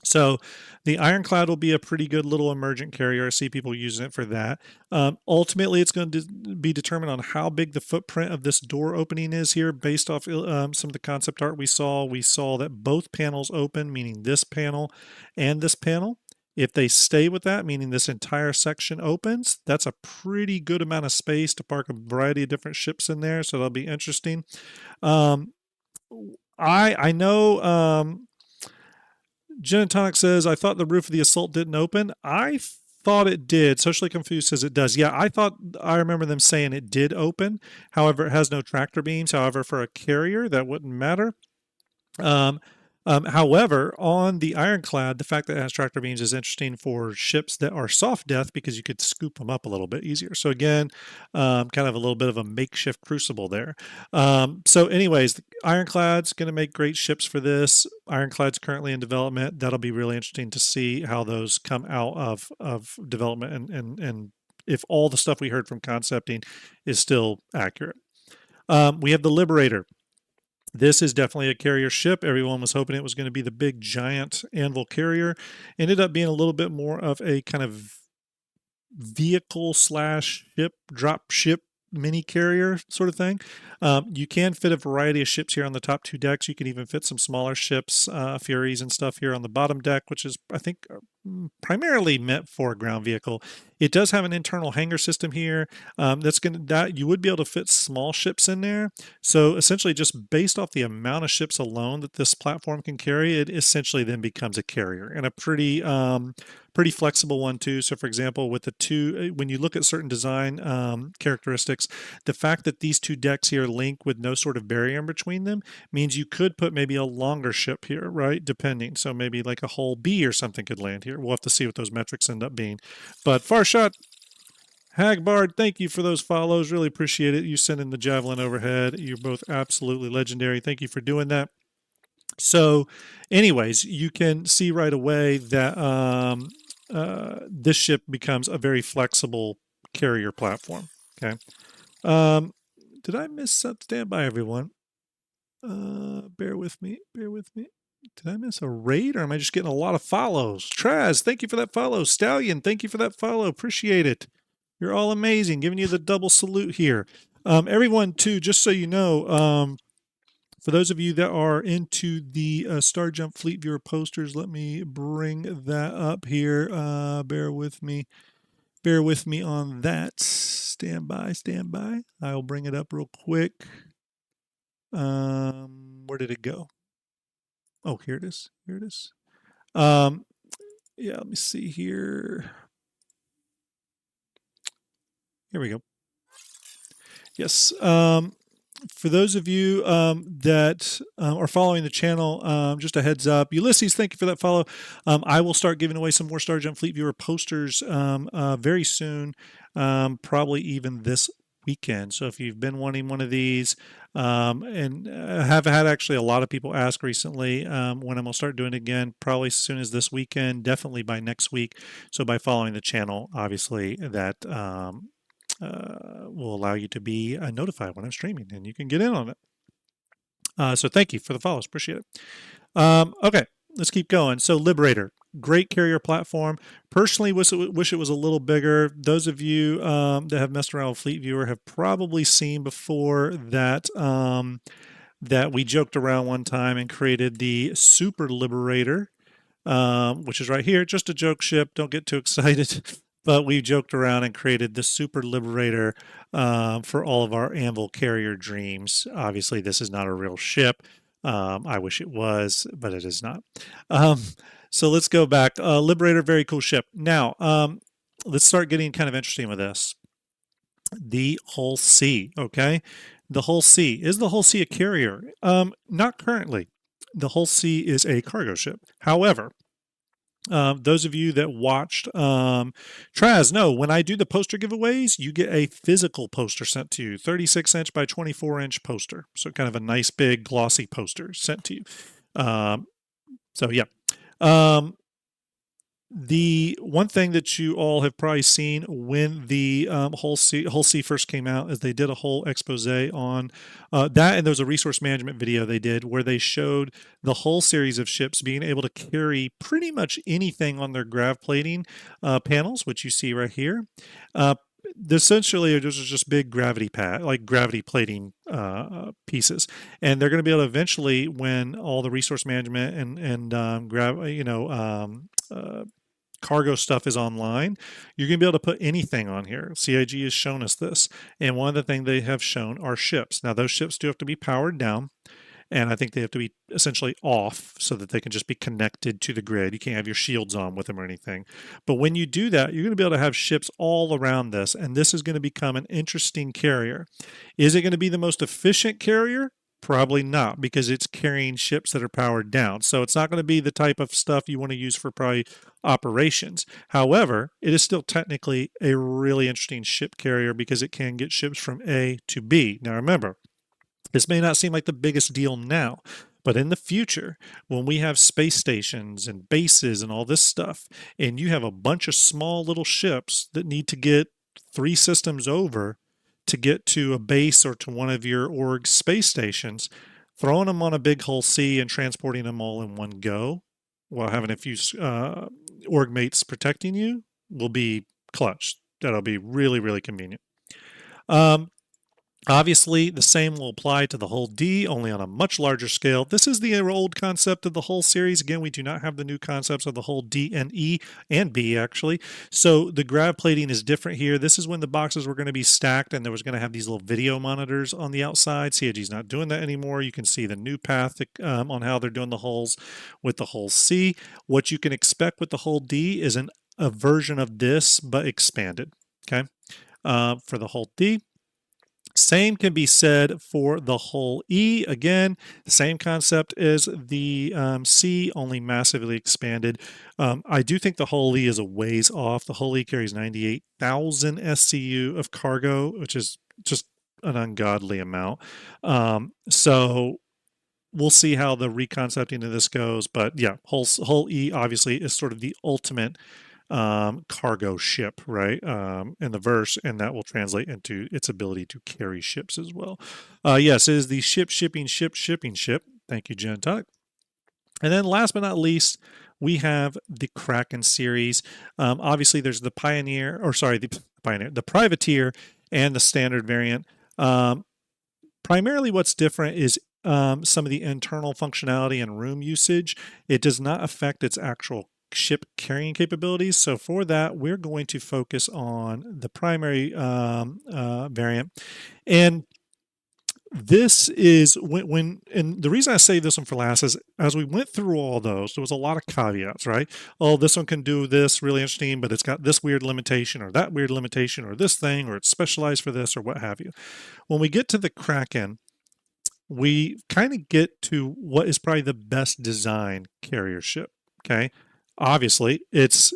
So the Ironclad will be a pretty good little emergent carrier. I see people using it for that. Ultimately, it's going to be determined on how big the footprint of this door opening is here based off some of the concept art we saw. We saw that both panels open, meaning this panel and this panel. If they stay with that, meaning this entire section opens, that's a pretty good amount of space to park a variety of different ships in there. So that'll be interesting. I know... Genetonic says, I thought the roof of the Assault didn't open. I thought it did. Socially Confused says it does. Yeah, I remember them saying it did open. However, it has no tractor beams. However, for a carrier, that wouldn't matter. However, on the Ironclad, the fact that it has tractor beams is interesting for ships that are soft death, because you could scoop them up a little bit easier. So again, kind of a little bit of a makeshift crucible there. So anyways, the Ironclad's going to make great ships for this. Ironclad's currently in development. That'll be really interesting to see how those come out of development, and if all the stuff we heard from concepting is still accurate. We have the Liberator. This is definitely a carrier ship. Everyone was hoping it was going to be the big giant anvil carrier. Ended up being a little bit more of a kind of vehicle slash ship, drop ship mini carrier sort of thing. You can fit a variety of ships here on the top two decks. You can even fit some smaller ships, Furies and stuff here on the bottom deck, which is, I think, primarily meant for a ground vehicle. It does have an internal hangar system here. That you would be able to fit small ships in there. So essentially, just based off the amount of ships alone that this platform can carry, it essentially then becomes a carrier, and a pretty flexible one too. So for example, with the two, when you look at certain design characteristics, the fact that these two decks here link with no sort of barrier in between them means you could put maybe a longer ship here, right? Depending. So maybe like a hull B or something could land here. We'll have to see what those metrics end up being. But Farshot, Hagbard, thank you for those follows. Really appreciate it. You sending the javelin overhead. You're both absolutely legendary. Thank you for doing that. So anyways, you can see right away that this ship becomes a very flexible carrier platform. Okay. Did I miss something? Stand by, everyone. Bear with me. Bear with me. Did I miss a raid, or am I just getting a lot of follows? Traz, thank you for that follow. Stallion, thank you for that follow. Appreciate it. You're all amazing. Giving you the double salute here. Everyone, too, just so you know, for those of you that are into the Starjump Fleet Viewer posters, let me bring that up here. Bear with me. Bear with me on that. Stand by, stand by. I'll bring it up real quick. Where did it go? Oh, here it is. Here it is. Yeah, let me see here. Here we go. Yes. For those of you that are following the channel, just a heads up. Ulysses, thank you for that follow. I will start giving away some more Starjump Fleet Viewer posters very soon, probably even this weekend. So if you've been wanting one of these, and have had actually a lot of people ask recently when I'm going to start doing it again, probably as soon as this weekend, definitely by next week. So by following the channel, obviously that will allow you to be notified when I'm streaming, and you can get in on it. So thank you for the follows. Appreciate it. Okay, let's keep going. So Liberator, great carrier platform. Personally, wish it was a little bigger. Those of you that have messed around with Fleet Viewer have probably seen before that that we joked around one time and created the Super Liberator, which is right here. Just a joke ship. Don't get too excited. But we joked around and created the Super Liberator for all of our Anvil carrier dreams. Obviously, this is not a real ship. I wish it was, but it is not. So let's go back. Liberator, very cool ship. Now, let's start getting kind of interesting with this. The Hull C, okay? The Hull C. Is the Hull C a carrier? Not currently. The Hull C is a cargo ship. However, those of you that watched Traz know when I do the poster giveaways, you get a physical poster sent to you, 36-inch by 24-inch poster. So kind of a nice big glossy poster sent to you. So yeah. The one thing that you all have probably seen when the Hull C first came out is they did a whole expose on that, and there was a resource management video they did where they showed the whole series of ships being able to carry pretty much anything on their grav plating panels, which you see right here. Essentially, those are just big gravity plating pieces, and they're going to be able to eventually, when all the resource management and cargo stuff is online, you're going to be able to put anything on here. CIG has shown us this, and one of the things they have shown are ships. Now, those ships do have to be powered down, and I think they have to be essentially off so that they can just be connected to the grid. You can't have your shields on with them or anything. But when you do that, you're going to be able to have ships all around this, and this is going to become an interesting carrier. Is it going to be the most efficient carrier? Probably not, because it's carrying ships that are powered down. So it's not going to be the type of stuff you want to use for probably operations. However, it is still technically a really interesting ship carrier because it can get ships from A to B. Now remember, this may not seem like the biggest deal now, but in the future, when we have space stations and bases and all this stuff, and you have a bunch of small little ships that need to get 3 systems over to get to a base or to one of your org space stations, throwing them on a big hull C and transporting them all in one go while having a few org mates protecting you will be clutch. That'll be really, really convenient. Obviously, the same will apply to the hull D, only on a much larger scale. This is the old concept of the hull series. Again, we do not have the new concepts of the hull D and E and B, actually. So the grav plating is different here. This is when the boxes were going to be stacked and there was going to have these little video monitors on the outside. CIG's not doing that anymore. You can see the new path on how they're doing the hulls with the hull C. What you can expect with the hull D is a version of this, but expanded, okay, for the hull D. Same can be said for the hull E. Again, the same concept as the C, only massively expanded. I do think the hull E is a ways off. The hull E carries 98,000 SCU of cargo, which is just an ungodly amount. So we'll see how the reconcepting of this goes. But yeah, hull E obviously is sort of the ultimate cargo ship, right, in the verse, and that will translate into its ability to carry ships as well. Yes, it is the shipping ship. Thank you, Genetonic. And then last but not least, we have the Kraken series. Obviously, there's the the Privateer and the standard variant. Primarily what's different is some of the internal functionality and room usage. It does not affect its actual ship carrying capabilities. So for that, we're going to focus on the primary variant. And this is and the reason I say this one for last is as we went through all those, there was a lot of caveats, right? Oh, this one can do this, really interesting, but it's got this weird limitation or that weird limitation or this thing, or it's specialized for this or what have you. When we get to the Kraken, we kind of get to what is probably the best designed carrier ship, okay? Obviously, it's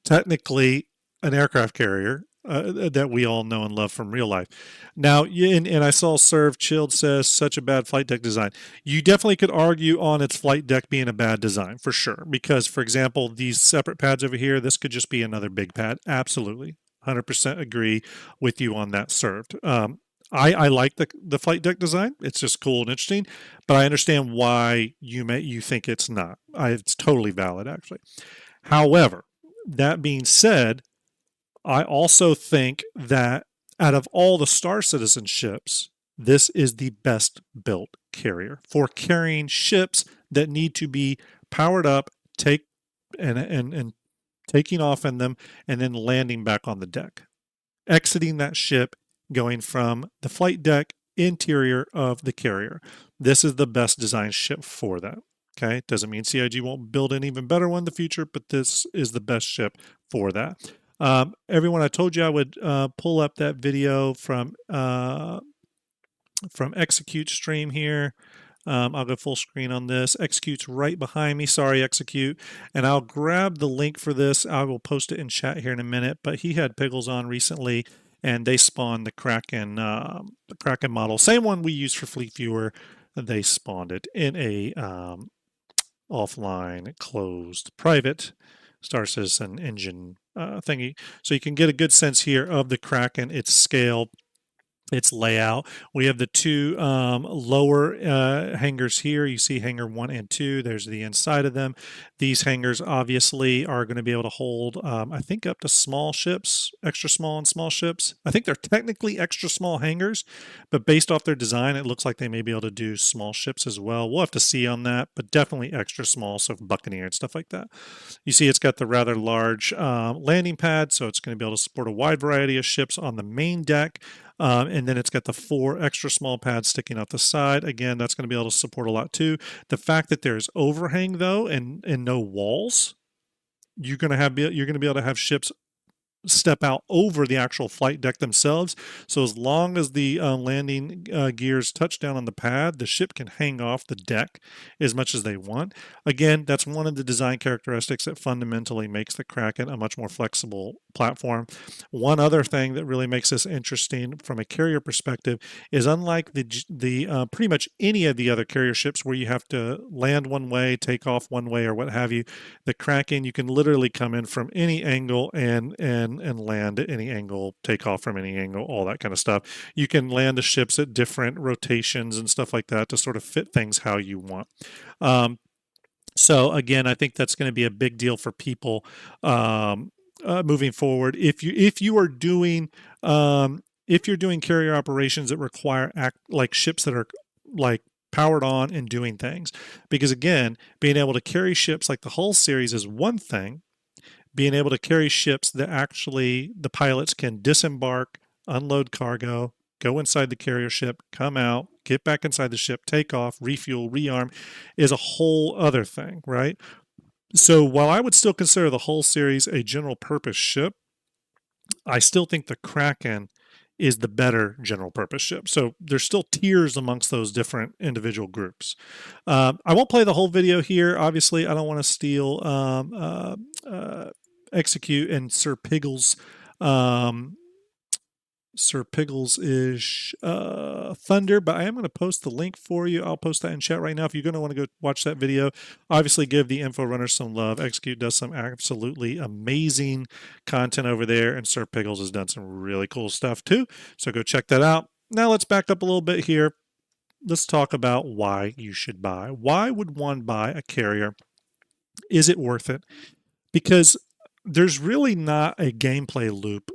technically an aircraft carrier that we all know and love from real life. Now, and I saw Serve Chilled says such a bad flight deck design. You definitely could argue on its flight deck being a bad design for sure. Because, for example, these separate pads over here, this could just be another big pad. Absolutely, 100% agree with you on that, Served. I like the flight deck design. It's just cool and interesting, but I understand why you think it's not. It's totally valid, actually. However, that being said, I also think that out of all the Star Citizen ships, this is the best built carrier for carrying ships that need to be powered up, and taking off in them, and then landing back on the deck, exiting that ship, going from the flight deck interior of the carrier. This is the best designed ship for that. Okay, doesn't mean CIG won't build an even better one in the future, but this is the best ship for that. Everyone, I told you I would pull up that video from Execute stream here. I'll go full screen on this. Execute's right behind me. Sorry, Execute. And I'll grab the link for this. I will post it in chat here in a minute. But he had Piggles on recently, and they spawned the Kraken model. Same one we use for Fleet Viewer. They spawned it in a offline, closed, private Star Citizen engine thingy. So you can get a good sense here of the Kraken, its scale, its layout. We have the two lower hangars here. You see hangar 1 and 2. There's the inside of them. These hangars obviously are going to be able to hold, I think, up to small ships, extra small and small ships. I think they're technically extra small hangars, but based off their design, it looks like they may be able to do small ships as well. We'll have to see on that, but definitely extra small, so Buccaneer and stuff like that. You see it's got the rather large landing pad, so it's going to be able to support a wide variety of ships on the main deck. And then it's got the 4 extra small pads sticking out the side. Again, that's going to be able to support a lot too. The fact that there's overhang though and no walls, you're going to be able to have ships step out over the actual flight deck themselves. So as long as the landing gears touch down on the pad, the ship can hang off the deck as much as they want. Again, that's one of the design characteristics that fundamentally makes the Kraken a much more flexible platform. One other thing that really makes this interesting from a carrier perspective is unlike the pretty much any of the other carrier ships where you have to land one way, take off one way, or what have you, the Kraken, you can literally come in from any angle and and land at any angle, take off from any angle, all that kind of stuff. You can land the ships at different rotations and stuff like that to sort of fit things how you want. So again, I think that's going to be a big deal for people moving forward. If you are doing if you're doing carrier operations that require like ships that are like powered on and doing things, because again, being able to carry ships like the Hull series is one thing. Being able to carry ships that actually the pilots can disembark, unload cargo, go inside the carrier ship, come out, get back inside the ship, take off, refuel, rearm, is a whole other thing, right? So while I would still consider the Hull series a general purpose ship, I still think the Kraken is the better general purpose ship. So there's still tiers amongst those different individual groups. I won't play the whole video here. Obviously, I don't want to steal Execute and Sir Piggles' thunder, but I am going to post the link for you. I'll post that in chat right now if you're going to want to go watch that video. Obviously, give the info runners some love. Execute does some absolutely amazing content over there, and Sir Piggles has done some really cool stuff too. So go check that out. Now let's back up a little bit here. Let's talk about why you should buy. Why would one buy a carrier? Is it worth it? Because there's really not a gameplay loop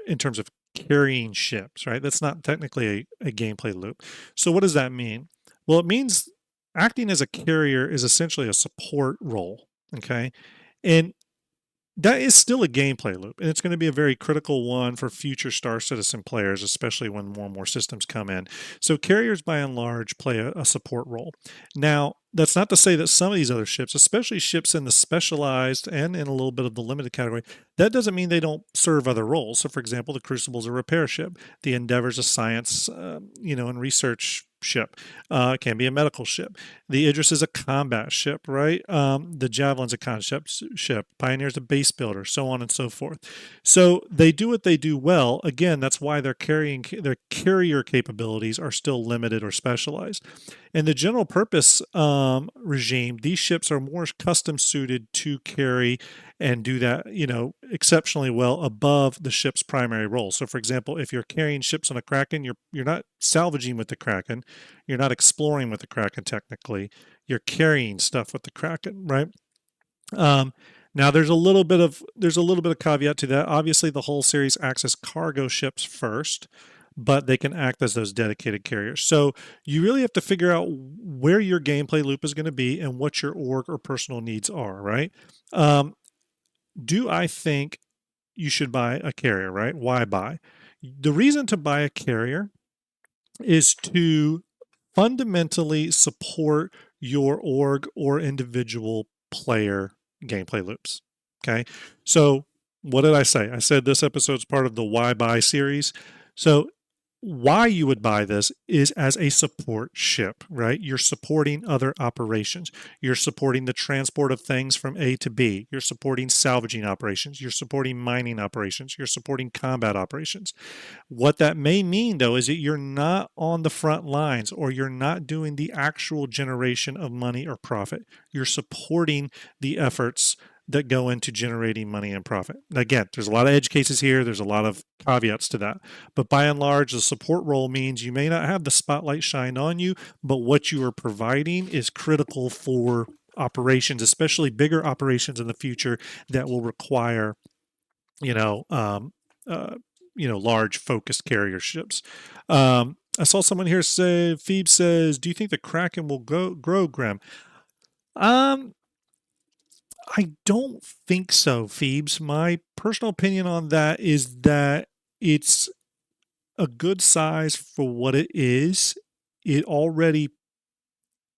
in terms of carrying ships, right? That's not technically a gameplay loop. So what does that mean? Well, it means acting as a carrier is essentially a support role, okay? And that is still a gameplay loop, and it's going to be a very critical one for future Star Citizen players, especially when more and more systems come in. So carriers, by and large, play a support role. Now, that's not to say that some of these other ships, especially ships in the specialized and in a little bit of the limited category, that doesn't mean they don't serve other roles. So, for example, the Crucible's a repair ship. The Endeavor's a science, and research ship. It can be a medical ship. The Idris is a combat ship, right? The Javelin's a concept ship. Pioneer's a base builder, so on and so forth. So they do what they do well. Again, that's why their carrier capabilities are still limited or specialized. In the general purpose regime, these ships are more custom suited to carry and do that, exceptionally well above the ship's primary role. So, for example, if you're carrying ships on a Kraken, you're not salvaging with the Kraken, you're not exploring with the Kraken technically, you're carrying stuff with the Kraken, right? Now, there's a little bit of caveat to that. Obviously, the Hull series acts as cargo ships first, but they can act as those dedicated carriers. So you really have to figure out where your gameplay loop is going to be and what your org or personal needs are, right? Do I think you should buy a carrier, right? Why buy? The reason to buy a carrier is to fundamentally support your org or individual player gameplay loops. Okay. So what did I say? I said this episode's part of the Why Buy series. So why you would buy this is as a support ship, right? You're supporting other operations. You're supporting the transport of things from A to B. You're supporting salvaging operations. You're supporting mining operations. You're supporting combat operations. What that may mean, though, is that you're not on the front lines or you're not doing the actual generation of money or profit. You're supporting the efforts that go into generating money and profit. Again, there's a lot of edge cases here. There's a lot of caveats to that. But by and large, the support role means you may not have the spotlight shined on you, but what you are providing is critical for operations, especially bigger operations in the future that will require, large focused carrier ships. I saw someone here say, Phoebe says, do you think the Kraken will grow, Graham? I don't think so, Phoebes. My personal opinion on that is that it's a good size for what it is. It already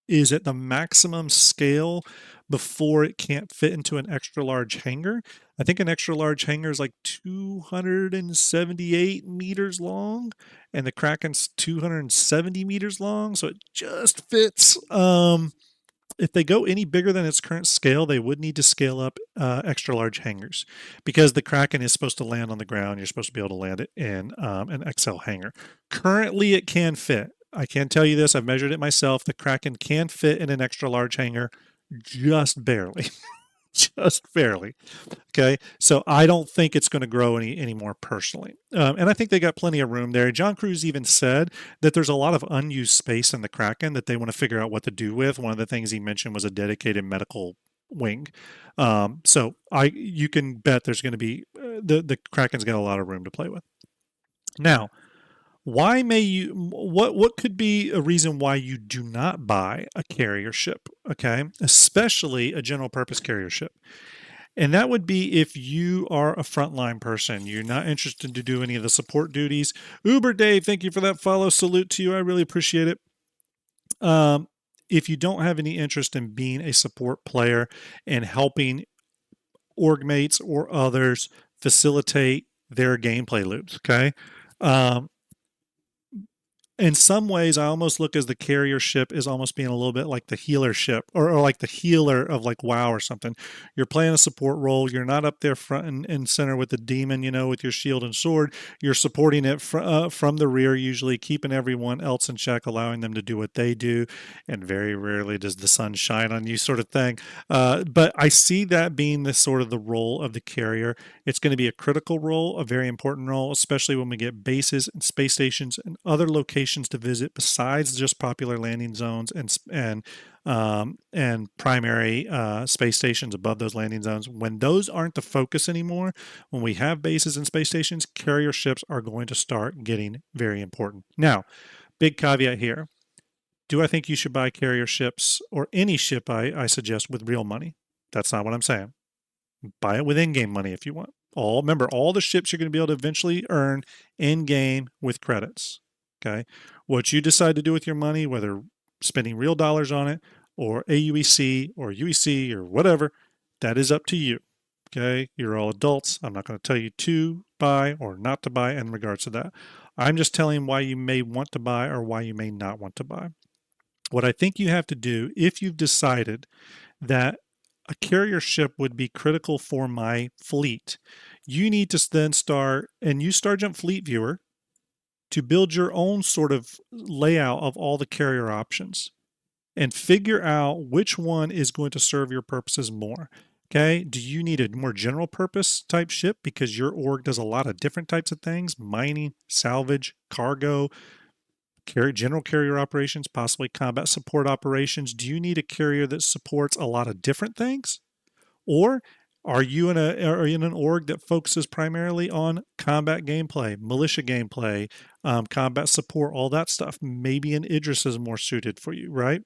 is at the maximum scale before it can't fit into an extra large hangar. I think an extra large hangar is like 278 meters long, and the Kraken's 270 meters long, so it just fits. If they go any bigger than its current scale, they would need to scale up extra large hangars because the Kraken is supposed to land on the ground. You're supposed to be able to land it in an XL hangar. Currently, it can fit. I can tell you this. I've measured it myself. The Kraken can fit in an extra large hangar just barely. just barely. Okay, so I don't think it's going to grow any more personally, and I think they got plenty of room there. John Cruz even said that there's a lot of unused space in the Kraken that they want to figure out what to do with. One of the things he mentioned was a dedicated medical wing. So you can bet there's going to be the Kraken's got a lot of room to play with. Now, why may you what could be a reason why you do not buy a carrier ship, okay? Especially a general purpose carrier ship. And that would be if you are a frontline person. You're not interested to do any of the support duties. Uber Dave, thank you for that follow. Salute to you. I really appreciate it. If you don't have any interest in being a support player and helping org mates or others facilitate their gameplay loops, okay? In some ways, I almost look as the carrier ship is almost being a little bit like the healer ship or like the healer of like WoW or something. You're playing a support role. You're not up there front and center with the demon, with your shield and sword. You're supporting it from the rear, usually keeping everyone else in check, allowing them to do what they do. And very rarely does the sun shine on you sort of thing. But I see that being the sort of the role of the carrier. It's going to be a critical role, a very important role, especially when we get bases and space stations and other locations to visit besides just popular landing zones and primary space stations above those landing zones. When those aren't the focus anymore, when we have bases and space stations, carrier ships are going to start getting very important. Now, big caveat here. Do I think you should buy carrier ships or any ship I suggest with real money? That's not what I'm saying. Buy it with in-game money if you want. Remember, all the ships you're going to be able to eventually earn in-game with credits. Okay, what you decide to do with your money, whether spending real dollars on it or AUEC or UEC or whatever, that is up to you. Okay, you're all adults. I'm not going to tell you to buy or not to buy in regards to that. I'm just telling why you may want to buy or why you may not want to buy. What I think you have to do, if you've decided that a carrier ship would be critical for my fleet, you need to then start, and use Starjump Fleet Viewer to build your own sort of layout of all the carrier options and figure out which one is going to serve your purposes more. Okay, do you need a more general purpose type ship because your org does a lot of different types of things, mining, salvage, cargo, general carrier operations, possibly combat support operations? Do you need a carrier that supports a lot of different things? Or are you in an org that focuses primarily on combat gameplay, militia gameplay, combat support, all that stuff? Maybe an Idris is more suited for you, right?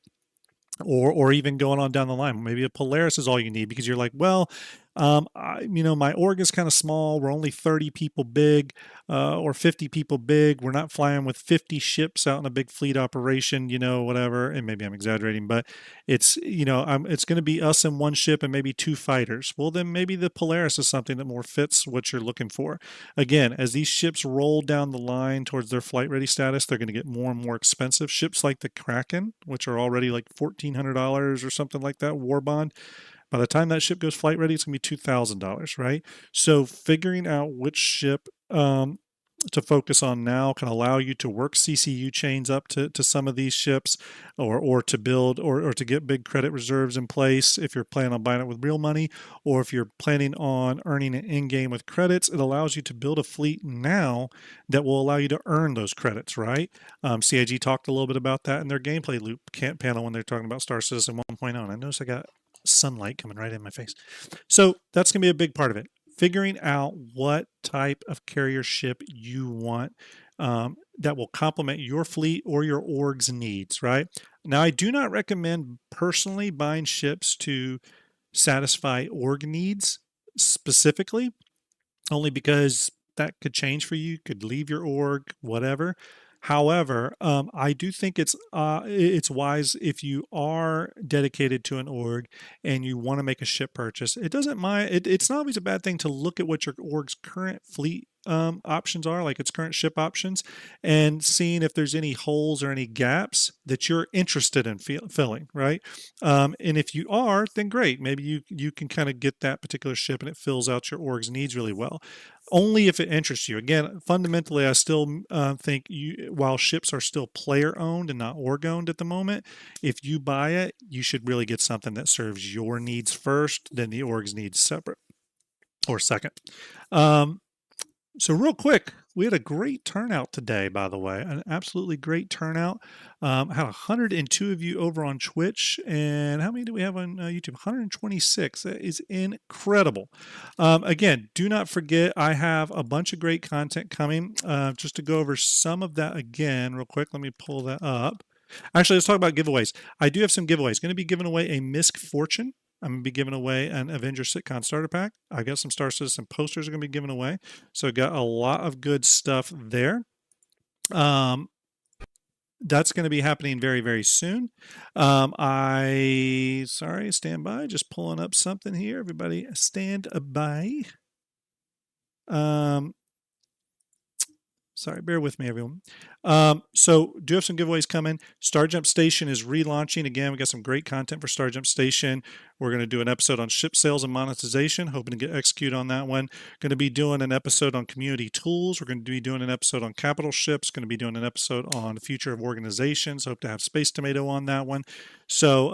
Or even going on down the line, maybe a Polaris is all you need because you're like, well, my org is kind of small. We're only 30 people big, or 50 people big. We're not flying with 50 ships out in a big fleet operation, whatever. And maybe I'm exaggerating, but it's, it's going to be us in one ship and maybe 2 fighters. Well, then maybe the Polaris is something that more fits what you're looking for. Again, as these ships roll down the line towards their flight ready status, they're going to get more and more expensive. Ships like the Kraken, which are already like $1,400 or something like that, war bond. By the time that ship goes flight ready, it's going to be $2,000, right? So figuring out which ship to focus on now can allow you to work CCU chains up to some of these ships or to build or to get big credit reserves in place if you're planning on buying it with real money, or if you're planning on earning it in-game with credits. It allows you to build a fleet now that will allow you to earn those credits, right? CIG talked a little bit about that in their gameplay loop panel when they're talking about Star Citizen 1.0. And I noticed I got sunlight coming right in my face. So that's going to be a big part of it. Figuring out what type of carrier ship you want that will complement your fleet or your org's needs, right? Now, I do not recommend personally buying ships to satisfy org needs specifically, only because that could change for you, could leave your org, whatever. However, I do think it's wise if you are dedicated to an org and you want to make a ship purchase. It's not always a bad thing to look at what your org's current fleet options are, like its current ship options, and seeing if there's any holes or any gaps that you're interested in filling, right? And if you are, then great. Maybe you can kind of get that particular ship and it fills out your org's needs really well. only if it interests you. Again, fundamentally, I still think while ships are still player owned and not org owned at the moment, if you buy it, you should really get something that serves your needs first, then the org's needs separate or second. So real quick, we had a great turnout today, by the way, an absolutely great turnout. Had 102 of you over on Twitch, and how many do we have on YouTube? 126. That is incredible. Again, do not forget, I have a bunch of great content coming. Just to go over some of that again, real quick, let me pull that up. Actually, let's talk about giveaways. I do have some giveaways. Going to be giving away a Misfortune. I'm going to be giving away an Avengers Sitcon starter pack. I got some Star Citizen posters are going to be given away. So I got a lot of good stuff there. That's going to be happening very, very soon. Sorry, stand by. Just pulling up something here. Everybody stand by. Sorry, bear with me, everyone. So do have some giveaways coming. Starjump Station is relaunching. Again, we got some great content for Starjump Station. We're going to do an episode on ship sales and monetization, hoping to get execute on that one. Going to be doing an episode on community tools. We're going to be doing an episode on capital ships. Going to be doing an episode on the future of organizations. Hope to have Space Tomato on that one. So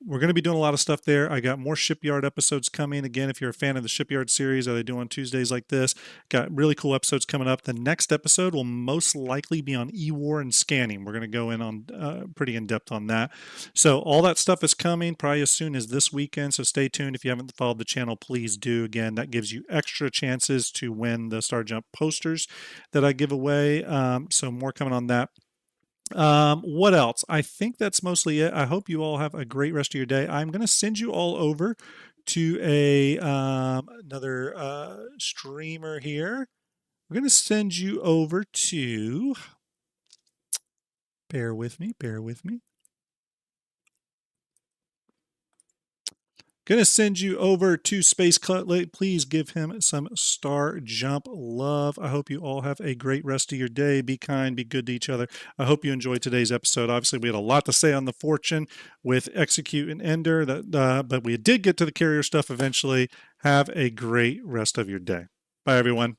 we're going to be doing a lot of stuff there. I got more Shipyard episodes coming. Again, if you're a fan of the Shipyard series that I do on Tuesdays like this, got really cool episodes coming up. The next episode will most likely be on e-war and scanning. We're going to go in on pretty in-depth on that. So all that stuff is coming probably as soon as this weekend. So stay tuned. If you haven't followed the channel, please do. Again, that gives you extra chances to win the Starjump posters that I give away. So more coming on that. What else? I think that's mostly it. I hope you all have a great rest of your day. I'm going to send you all over to another streamer here. We're going to send you over to, bear with me. Going to send you over to Space Cutlet. Please give him some Starjump love. I hope you all have a great rest of your day. Be kind, be good to each other. I hope you enjoyed today's episode. Obviously, we had a lot to say on the Fortune with Execute and Ender, but we did get to the carrier stuff eventually. Have a great rest of your day. Bye, everyone.